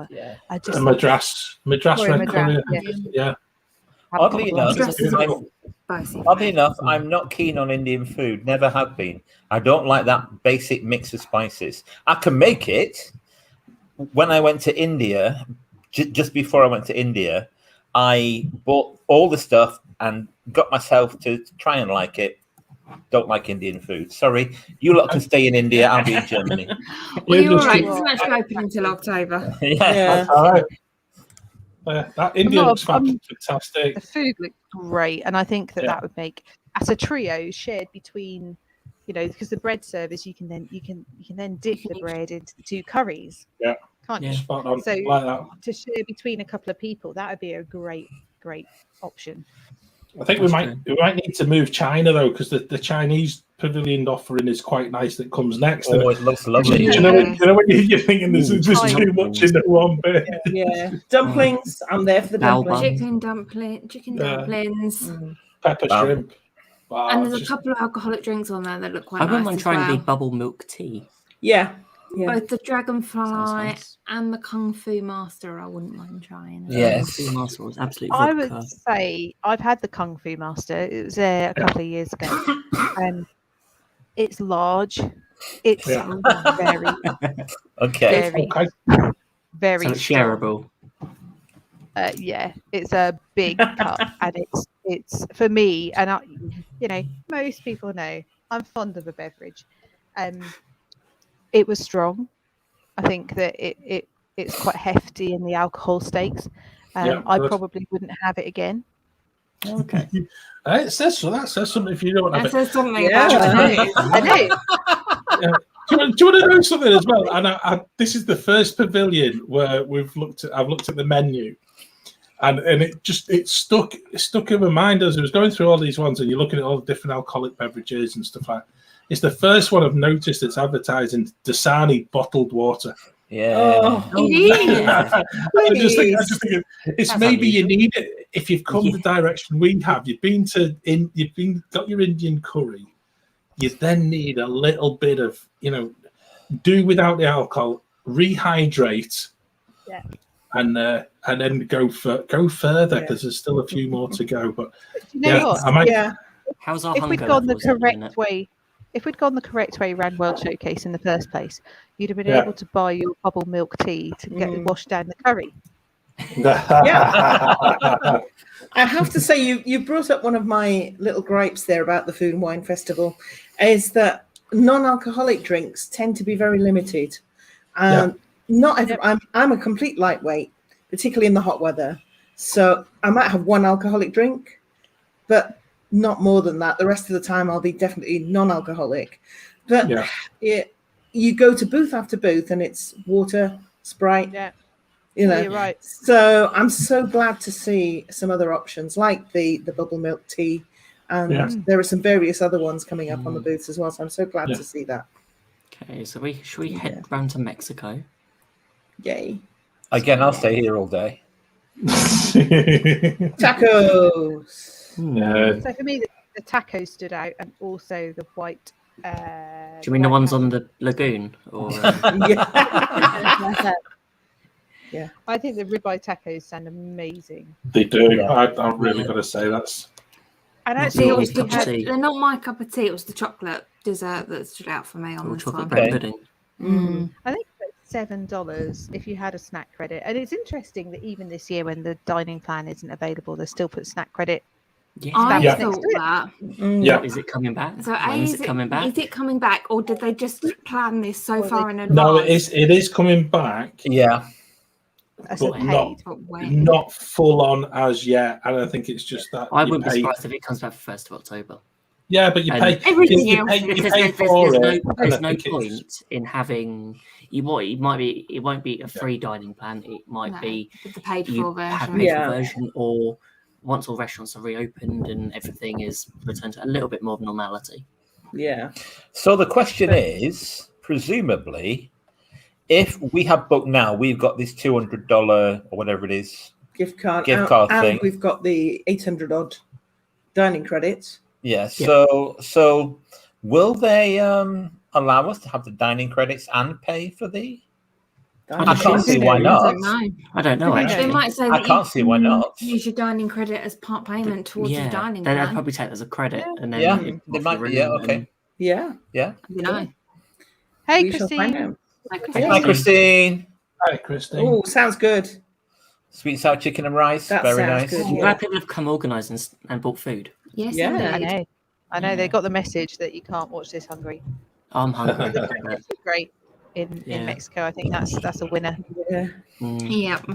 Yeah. I A just Madras Sorry, red Madras, curry. yeah. Oddly enough, Madras is a bit spicy. for Oddly me. enough, I'm not keen on Indian food. Never have been. I don't like that basic mix of spices. I can make it. When I went to India, just before I went to India, I bought all the stuff and got myself to try and like it. Don't like Indian food. Sorry, you lot can stay in India. I'll be in Germany. Well, you're all just right. keep- It's not actually open until October. Yeah. All right. That India looks the fantastic. food looks great, and I think that Yeah. that would make, as a trio shared between, because the bread service, you can then dip the bread into the two curries. Yeah. Can't you? Spot on. So Like that. to share between a couple of people, that would be a great option. I think we might need to move China though, because the Chinese pavilion offering is quite nice. That comes next. Oh, it looks lovely. Do you know when you're thinking there's just too much in the one bit? Yeah, dumplings. I'm there for the Bao dumplings. bun. Chicken Yeah. dumplings. Pepper Wow. shrimp. Wow, And there's just- a couple of alcoholic drinks on there that look quite I nice. wouldn't mind as trying well. the bubble milk tea. Yeah. Both the Dragonfly Sounds nice. and the Kung Fu Master, I wouldn't mind trying. Yes. The master was absolute I vodka. would say I've had the Kung Fu Master. It was there a couple of years ago, and it's large. It's Yeah. very, Okay. very, Okay. very So it's strong. shareable. Yeah, it's a big cup, and it's for me. And most people know I'm fond of a beverage. It was strong. I think that it's quite hefty in the alcohol stakes. Yeah, I good. probably wouldn't have it again. Okay. It says so. That says something if you don't have That it. says something Yeah. about it. I know. Do you want to know something as well? And this is the first pavilion where I've looked at the menu, and it stuck in my mind as I was going through all these ones, and you're looking at all the different alcoholic beverages and stuff like that. It's the first one I've noticed that's advertising Dasani bottled water. Yeah. It is. Yeah. I just think it's That's maybe you unusual. need it if you've come the direction we have. Got your Indian curry. You then need a little bit of do without the alcohol, rehydrate, Yeah. and then go further because there's still a few more to go. But Do you know what? I might. Yeah. How's our If hunger we'd gone the levels at correct minute? way, around World Showcase in the first place, you'd have been Yeah. able to buy your bubble milk tea to get washed down the curry. I have to say, you brought up one of my little gripes there about the Food and Wine Festival, is that non-alcoholic drinks tend to be very limited. Not every, I'm a complete lightweight, particularly in the hot weather. So I might have one alcoholic drink, but not more than that. The rest of the time, I'll be definitely non-alcoholic. But you go to booth after booth, and it's water, Sprite. Yeah. You're right. So I'm so glad to see some other options like the bubble milk tea, and there are some various other ones coming up on the booths as well. So I'm so glad to see that. Okay, so should we head round to Mexico? Yay! Again, I'll stay here all day. Tacos. So for me, the tacos stood out, and also the white. Do you mean the ones on the lagoon? Or Yeah. I think the ribeye tacos sound amazing. They do. I'm really going to say that's. And Not actually, really also cup of tea. They're not my cup of tea. It was the chocolate dessert that stood out for me on this chocolate one. bread pudding. I think it's $7 if you had a snack credit. And it's interesting that even this year, when the dining plan isn't available, they still put snack credit. Yeah. I Yeah. thought that. Yeah. Is it coming back? So When is it coming back? Is it coming back, or did they just plan this so Well, far in advance? No, it is coming back, Yeah. As a but paid. But when? not full on as yet. And I think it's just that I you wouldn't be pay. surprised if it comes back for 1st of October. Yeah, but you And pay. everything you else. pay, you There's, pay there's, for there's it. no, and there's I no think it's- point in having. It won't be a free dining plan. It might No, be with the paid you for have version. paid Yeah. for version, or once all restaurants are reopened and everything is returned to a little bit more of normality. Yeah. So the question is, presumably, if we have booked now, we've got this $200 or whatever it is Gift card thing. and we've got the 800 odd dining credits. Yeah. So will they allow us to have the dining credits and pay for the? I can't see why not. I don't know. They might say I can't see why not. Use your dining credit as part payment towards your dining they'd plan. probably take it as a credit, and then Yeah, they might. Yeah, okay. Yeah. Yeah. You know. Hey, We shall find Christine. out. Hi, Christine. Hi, Christine. Oh, sounds good. Sweet sour chicken and rice. That Very sounds nice. good. I'm glad people have come organised and bought food. Yes, Yeah. indeed. I know they got the message that you can't watch this hungry. I'm hungry. The but, breakfast is great in Mexico. I think that's a winner. Yeah. Yep.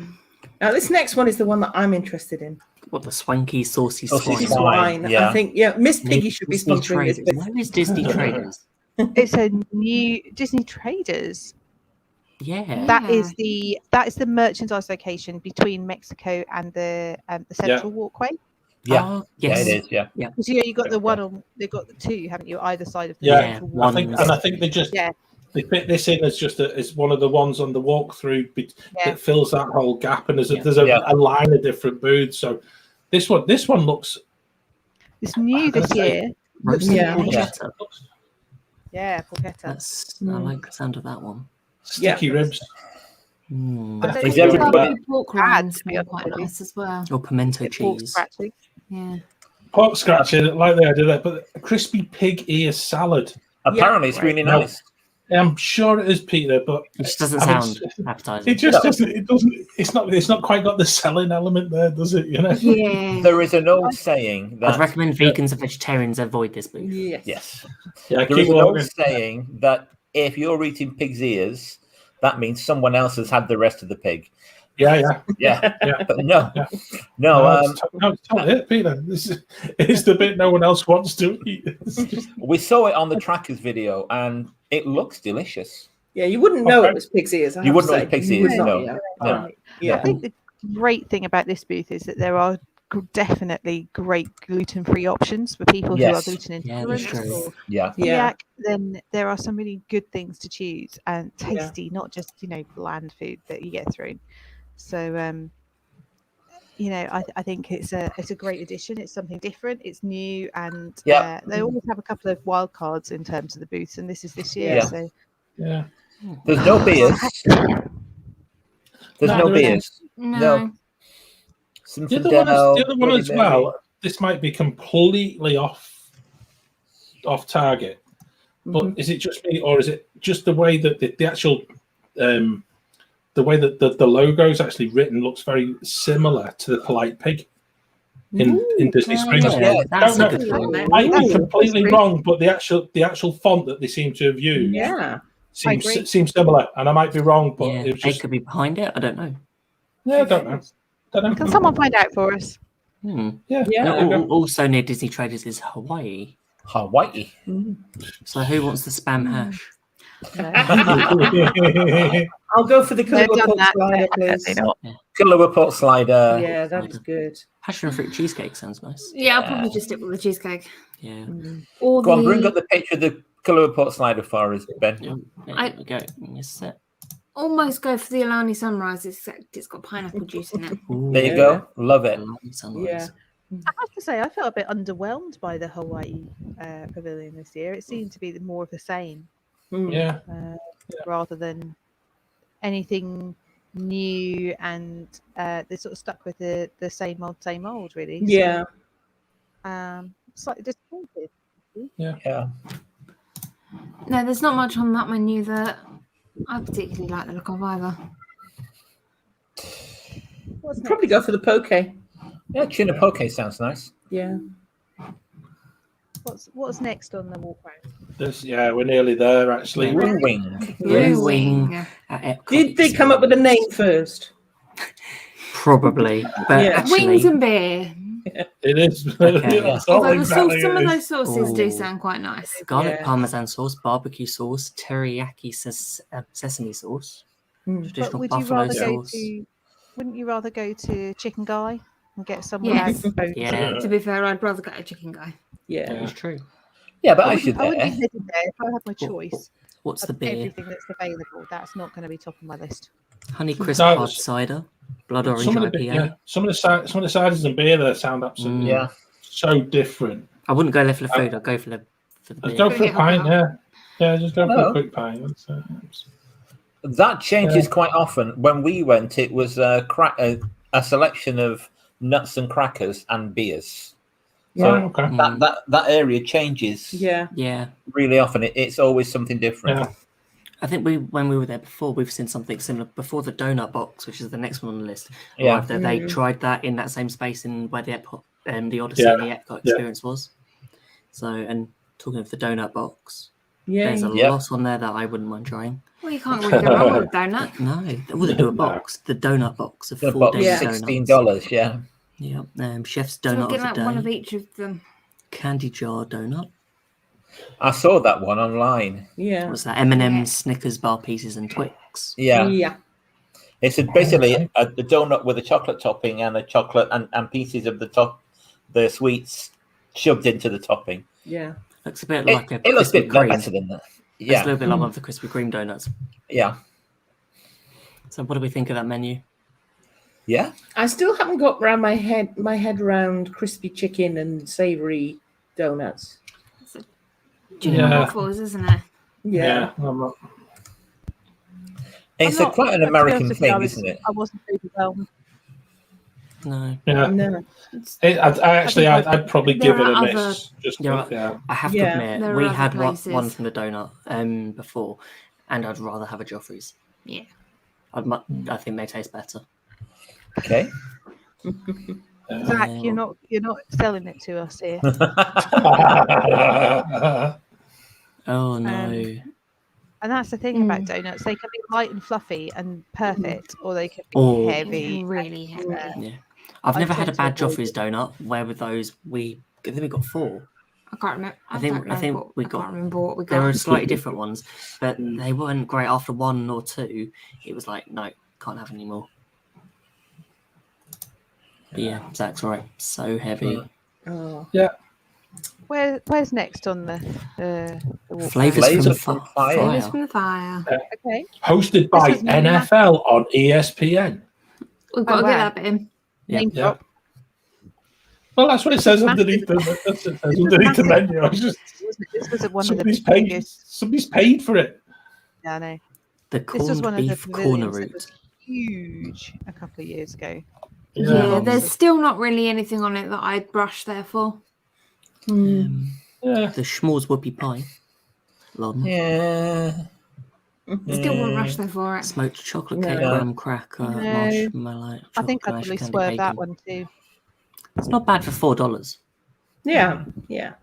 Now this next one is the one that I'm interested in. What, the swanky, saucy Saucy swine? swine. Yeah. I think Miss Piggy should be Disney sponsoring this. Traders. Where is Disney Traders? It's a new Disney Traders. Yeah. That is the merchandise location between Mexico and the Central Walkway. Yeah. Oh, yes. Yeah, it is. Yeah. Because you got the one on, they've got the two, haven't you, either side of the Yeah, Central I Walkway. think they just they fit this in as just as one of the ones on the walkthrough that fills that whole gap, and there's a line of different booths. So this one looks. It's new this year. Roasted Yeah. porchetta. Yeah, porchetta. I like the sound of that one. Sticky ribs. Is everybody pork rinds smell quite nice as well. Or pimento Pork cheese. scratching. Yeah. Pork scratching, like the idea that, but a crispy pig ear salad. Apparently, it's really No. nice. I'm sure it is, Peter, but It just doesn't I mean, sound appetizing. it just doesn't. It doesn't. It's not quite got the selling element there, does it? You know. Yeah. There is an old saying that I'd recommend vegans and vegetarians avoid this booth. yes, Yeah. there is Keep an old walking. saying that if you're eating pig's ears, that means someone else has had the rest of the pig. Yeah. Yeah, Yeah. but no. It's not it, Peter. It's the bit no one else wants to eat. We saw it on the Trackers video, and it looks delicious. Yeah, you wouldn't know it was pig's ears. You wouldn't know it was pig's ears, would not, no. yeah. Yeah. I think the great thing about this booth is that there are definitely great gluten-free options for people who are Yes. gluten Yeah, that's intolerant true. or Yeah, Yeah. celiac. Then there are some really good things to choose and tasty, not just bland food that you get through. So I think it's a great addition. It's something different. It's new, and they always have a couple of wild cards in terms of the booths, and this is this year. Yeah. So Yeah. there's no beers. There's no there isn't. beers. No. Some The Fidel, other one Bloody as Mary. well. This might be completely off target, but is it just me, or is it just the way that the actual the way that the logo is actually written looks very similar to the Polite Pig in Disney Springs? Yeah, that's Don't a know. good one. Might be completely wrong, but the actual font that they seem to have used seems similar, and I might be wrong, but Yeah, it was they just could be behind it. I don't know. I don't know. can someone find out for us? Yeah. No, also near Disney Traders is Hawaii. Hawaii. So who wants the spam hash? I'll go for the They've Kahlua done pork that, slider, definitely please. not. Kahlua pot slider. Yeah, that is good. Passion fruit cheesecake sounds nice. Yeah, I'll probably just stick with the cheesecake. Yeah. Or Go on, bring up the picture of the Kahlua pot slider for us, Ben. There we go. Yes, it. almost go for the Alani Sunrise, except it's got pineapple juice in it. There you go. Love it. Yeah. I have to say, I felt a bit underwhelmed by the Hawaii pavilion this year. It seemed to be more of the same, Yeah. rather than anything new, and they sort of stuck with the same old, really. Yeah. So, slightly disappointed. Yeah. No, there's not much on that menu that I particularly like the look of either. I'd probably go for the poke. Yeah, tuna poke sounds nice. Yeah. What's next on the walk round? We're nearly there actually. Blue wing. Blue wing at Epcot. Did they come up with a name first? Probably, but Yeah. actually, Wings and beer. It is. Okay, That's yeah. all Although exactly some it of is. those sauces do Ooh. sound quite nice. garlic Yeah. parmesan sauce, barbecue sauce, teriyaki sesame sauce, Mm. But traditional would you buffalo rather go sauce. to? Wouldn't you rather go to Chicken Guy? and get some Yes. without bones. Yeah, To be fair, I'd rather get a chicken guy. Yeah. it's true. Yeah, but I actually, wouldn't be there. headed there if I had my choice. What's the Of beer? everything that's available, that's not going to be top of my list. Honey crisp No, hard cider, blood orange Some of the IPA. some of the ciders and beer there sound absolutely Yeah. so different. I wouldn't go there for the food. I'd go for the Let's beer. go for a Yeah. pint, yeah, just go for Hello. a quick pint. That changes quite often. When we went, it was a selection of nuts and crackers and beers. So Yeah, okay. that area changes Yeah. Yeah, really often. It's always something different. Yeah. I think when we were there before, we've seen something similar. Before the donut box, which is the next one on the list, Yeah. arrived there, they tried that in that same space in where the Odyssey and the Epcot experience was. So, and talking of the donut box, Yeah. there's a Yep. lot on there that I wouldn't mind trying. Well, you can't really go wrong with a donut. No, they wouldn't do a box. The donut box of The 4 box days Yeah. $16. donuts. Yeah. Yeah, chef's So we're donut getting of like the one of day, each of them. candy jar donut. I saw that one online. Yeah. What's that? M&M's, Snickers bar pieces, and Twix. Yeah. Yeah. It's basically a donut with a chocolate topping and a chocolate and pieces of the sweets shoved into the topping. Yeah. Looks a bit like a It looks a Krispy bit Kreme. better than that. It's a Yeah. little bit like one of the Krispy Kreme donuts. Yeah. So, what do we think of that menu? Yeah. I still haven't got around my head around crispy chicken and savoury donuts. Chicken and waffles, isn't it? Yeah. I'm not- It's I'm not- quite an to be American honest with you, thing, isn't it? I wasn't overwhelmed. No, Yeah. No. I'd probably There give it are a other- miss. Just Yeah. I have Yeah. to admit, There are we other had one places. from the donut before, and I'd rather have a Joffrey's. Yeah. I think they taste better. Okay. Zach, you're not selling it to us here. Oh no. And that's the thing about donuts. They can be light and fluffy and perfect, or they can be Or- heavy. Really heavy. Yeah, I've I never had a tend to bad avoid Joffrey's donut. Where with those, I think we got 4. I can't remember. I think we I got. can't remember what we There were got. slightly different ones, but they weren't great. After 1 or 2, it was like, no, can't have any more. But yeah, Zach's right. So heavy. Oh. Where's next on the walk Flavors down? from the from fire. Flavors from the fire. Okay. Hosted by This was really nice. NFL on ESPN. We've got to wow. get that bit in. Yeah. Name Yeah. drop. Well, that's what it says underneath the menu. I was just This was one of the somebody's paid. biggest. Somebody's paid for it. Yeah, I know. The This was corned one of the beef corner pavilions that root. was huge a couple of years ago. Yeah, there's still not really anything on it that I'd brush there for. Yeah. The schmores whoopie pie. Lon. Yeah. Still won't rush there for it. Smoked chocolate cake, No. graham cracker, No. marshmallow. I think I'd chocolate probably candy swerve bacon. that one too. It's not bad for $4. Yeah. Yeah.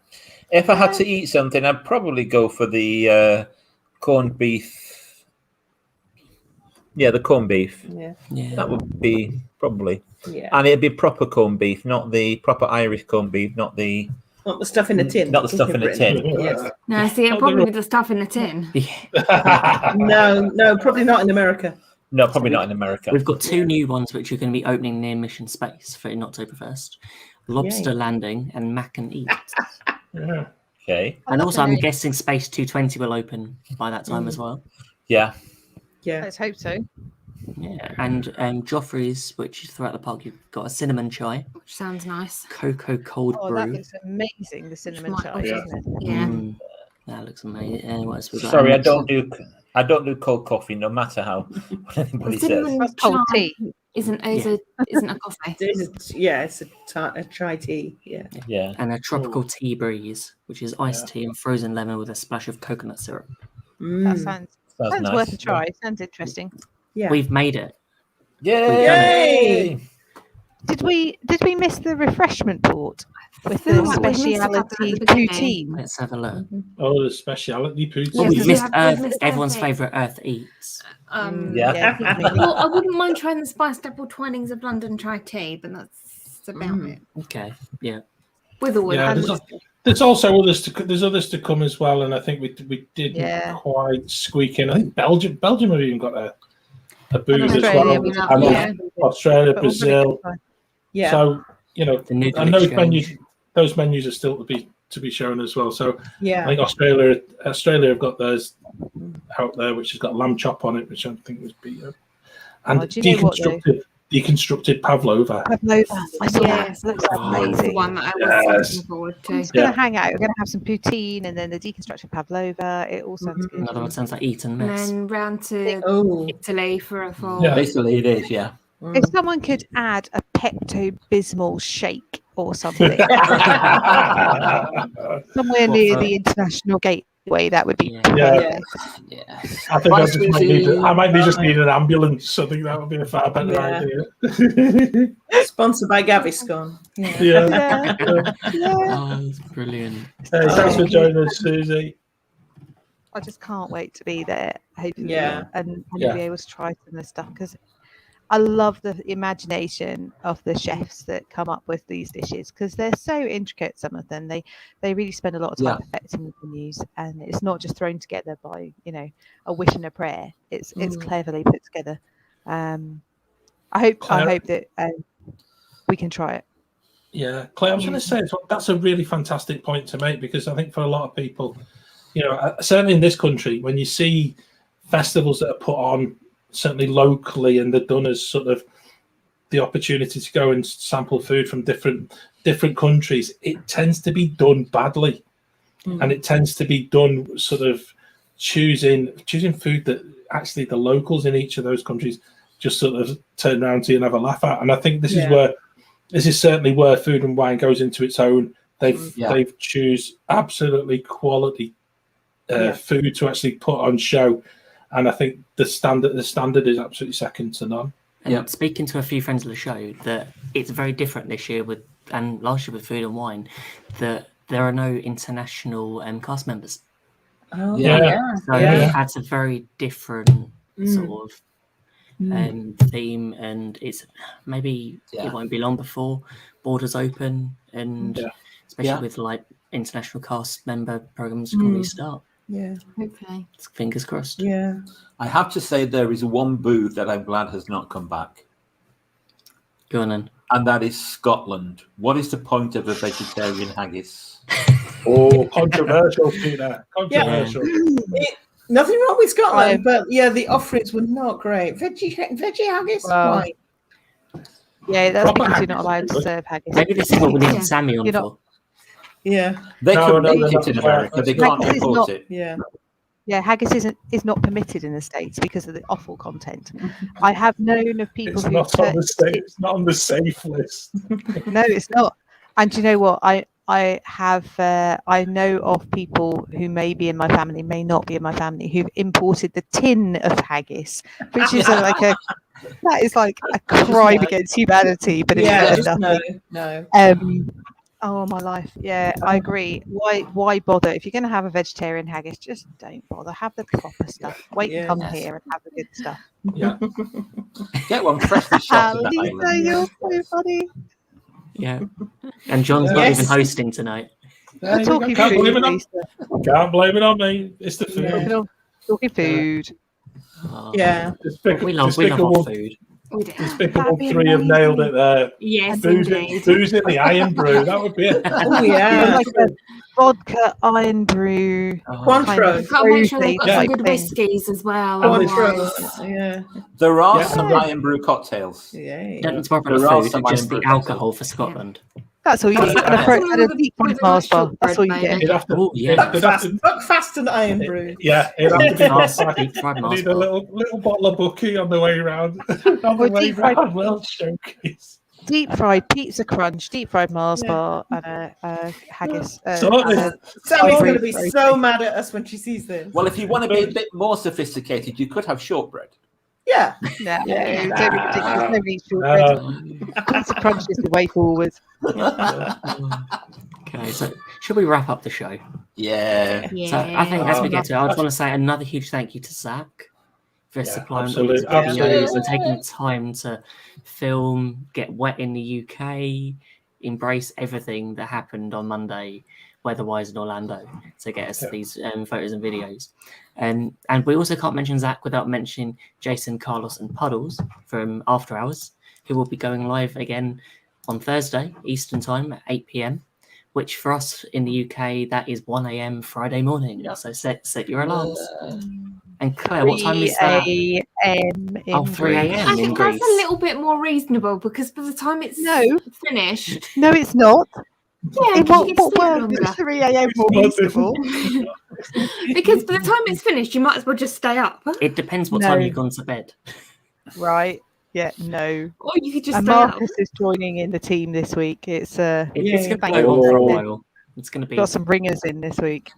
If I had to eat something, I'd probably go for the corned beef. Yeah, the corned beef. Yeah. Yeah. That would be probably. Yeah. And it'd be proper corned beef, not the proper Irish corned beef, not the Not the stuff in the tin. Not the stuff in the tin. Yes. No, see, it'll probably be the stuff in the tin. Yeah. No, probably not in America. No, probably not in America. We've got 2 new ones which are going to be opening near Mission Space for in Oktoberfest. Lobster Yay. Landing and Mac and Eat. Yeah. Okay. And also, I'm Okay. guessing Space 220 will open by that time as well. Yeah. Yeah. Let's hope so. Yeah. And Joffrey's, which is throughout the park, you've got a cinnamon chai, Which sounds nice. cocoa cold Oh, that brew. looks amazing. The cinnamon might chai, be- doesn't it? Yeah. That looks amazing. What else we got? Sorry, I And don't do cold coffee, no matter how what anybody The says. cinnamon That's cold chai tea. isn't a coffee. It's a chai tea. Yeah. Yeah. And a tropical tea breeze, which is iced tea and frozen lemon with a splash of coconut syrup. That Mm. sounds Sounds nice. worth a try. Sounds interesting. Yeah. We've made it. Yay! Did we miss the refreshment port with feel the like we missed it at the speciality beginning. poutine? Let's have a look. Oh, the speciality poutine. Oh, Yes, we've we missed have missed everyone's everything. favourite Earth Eats. Yeah. Well, I wouldn't mind trying the spiced apple twinings of London chai tea, but that's about it. Okay, yeah. With or Yeah, without. there's also others to come as well, and I think we didn't Yeah. quite squeak in. I think Belgium have even got a booze as Australia, well. we And yeah. Australia, But Brazil. Yeah. So The new and those exchange. menus are still to be shown as well. So Yeah. I think Australia have got theirs out there, which has got lamb chop on it, which I think was better. And do you know what, though? deconstructed pavlova. Pavlova. I saw Yes, that. Looks that's amazing. the one that I was Yes. looking forward I'm to. just going to hang out. We're going to have some poutine and then the deconstructed pavlova. It all sounds good. Another one sounds like Eton And mess. then round to Oh. Italy for a full. Yeah. Basically, it is. Yeah. If someone could add a Pepto-Bismol shake or something somewhere What near for- the international gateway, that would be Yeah. Yeah. I think I might just need an ambulance. I think that would be a far better Yeah. idea. Sponsored by Gaviscon. Yeah. Yeah. Oh, that's brilliant. Hey, thanks for joining us, Susie. I just can't wait to be there, hopefully, Yeah. and Yeah. be able to try some of this stuff, because I love the imagination of the chefs that come up with these dishes, because they're so intricate. Some of them, they really spend a lot of time perfecting the menus, and it's not just thrown together by a wish and a prayer. It's cleverly put together. I hope that we can try it. Yeah, Claire, I was going to say that's a really fantastic point to make, because I think for a lot of people, certainly in this country, when you see festivals that are put on, certainly locally, and they're done as sort of the opportunity to go and sample food from different countries, it tends to be done badly, and it tends to be done sort of choosing food that actually the locals in each of those countries just sort of turn around to you and have a laugh at. And I think this is certainly where Food and Wine goes into its own. They've choose absolutely quality food to actually put on show. And I think the standard is absolutely second to none. And speaking to a few friends of the show, that it's very different this year and last year with Food and Wine, that there are no international cast members. Oh, So it adds a very different sort of theme, and it's maybe it won't be long before borders open, and especially with like international cast member programs can restart. Yeah, hopefully. Fingers crossed. Yeah. I have to say there is one booth that I'm glad has not come back. Go on then. And that is Scotland. What is the point of a vegetarian haggis? Oh, controversial, Peter. Controversial. Nothing wrong with Scotland, but the offerings were not great. Veggie haggis? Why? Yeah, that's because you're not allowed to serve haggis. Maybe this is what we need Sammy on for. Yeah. They can make it in America, they can't import it. Yeah. Yeah, haggis is not permitted in the States because of the offal content. I have known of people who it's not on the safe list. No, it's not. And do you know what? I know of people who may be in my family, may not be in my family, who've imported the tin of haggis, which is that is like a crime against humanity, but it's nothing. No. Oh my life. Yeah, I agree. Why bother? If you're going to have a vegetarian haggis, just don't bother. Have the proper stuff. Wait and come here and have the good stuff. Yeah. Get one freshly shot in the island. You're so funny. Yeah. And John's not even hosting tonight. We're talking Can't food. blame it on me. It's the food. Yeah. Talking food. Yeah. We love our food. Despicable three have nailed it there. Yes, Booze in the iron brew. That would be it. Oh, yeah. Like a vodka iron brew. Cointreau. Can't make sure they've got some good whiskies as well. Yeah. There are some iron brew cocktails. Yeah. Don't need to worry about the food, just the alcohol for Scotland. That's all you need. And a deep fried Mars bar. That's all you get. Oh, yeah. Fast and iron brew. Yeah, it'd have to be Fast, deep fried I Mars need a bar. little bottle of Bucky on the way round. Deep fried World Showcase. Deep fried pizza crunch, deep fried Mars bar, and a haggis. Sammy's going to be so mad at us when she sees this. Well, if you want to be a bit more sophisticated, you could have shortbread. Yeah. Don't be ridiculous. Nobody eats shortbread. Pizza crunch is the way forward. Okay, so should we wrap up the show? Yeah. So I think as we get to it, I just want to say another huge thank you to Zach for supplying all these videos and taking the time to film, get wet in the UK, embrace everything that happened on Monday, weather-wise in Orlando, to get us these photos and videos. And we also can't mention Zach without mentioning Jason, Carlos, and Puddles from After Hours, who will be going live again on Thursday, Eastern Time at 8 p.m, which for us in the UK, that is 1 a.m. Friday morning. Yeah. So set your alarms. And Claire, what time is 3 that? a.m. in 3 Greece. a.m. I in think Greece. that's a little bit more reasonable because by the time it's finished, No, it's not. yeah, In because you what get to sleep world longer. is 3 a.m. more not reasonable? Because by the time it's finished, you might as well just stay up. It depends what time No. you've gone to bed. Right. Yeah, no. Or you could just And stay up. Marcus is joining in the team this week. It's It's going to Thank go you. on for a Oh. while. It's going to be got some ringers in this week.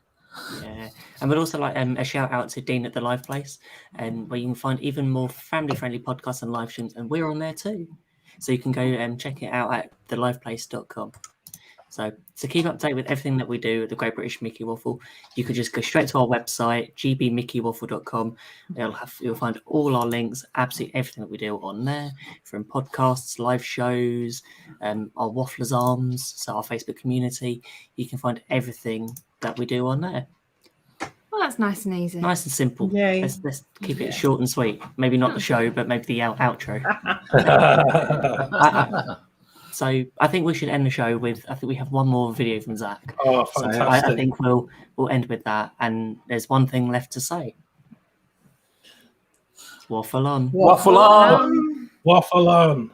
Yeah, and we'd also like a shout out to Dean at the Live Place, where you can find even more family-friendly podcasts and live streams, and we're on there too. So you can go and check it out at theliveplace.com. So to keep up to date with everything that we do at the Great British Mickey Waffle, you could just go straight to our website, gbmickeywaffle.com. You'll find all our links, absolutely everything that we do on there, from podcasts, live shows, our Wafflers Arms, so our Facebook community. You can find everything that we do on there. Well, that's nice and easy. Nice and simple. Yay. Let's keep it short and sweet. Maybe not the show, but maybe the outro. So I think we should end the show with, I think we have one more video from Zach. Oh, So fantastic. I think we'll end with that. And there's one thing left to say. Waffle on. Waffle on. Waffle on.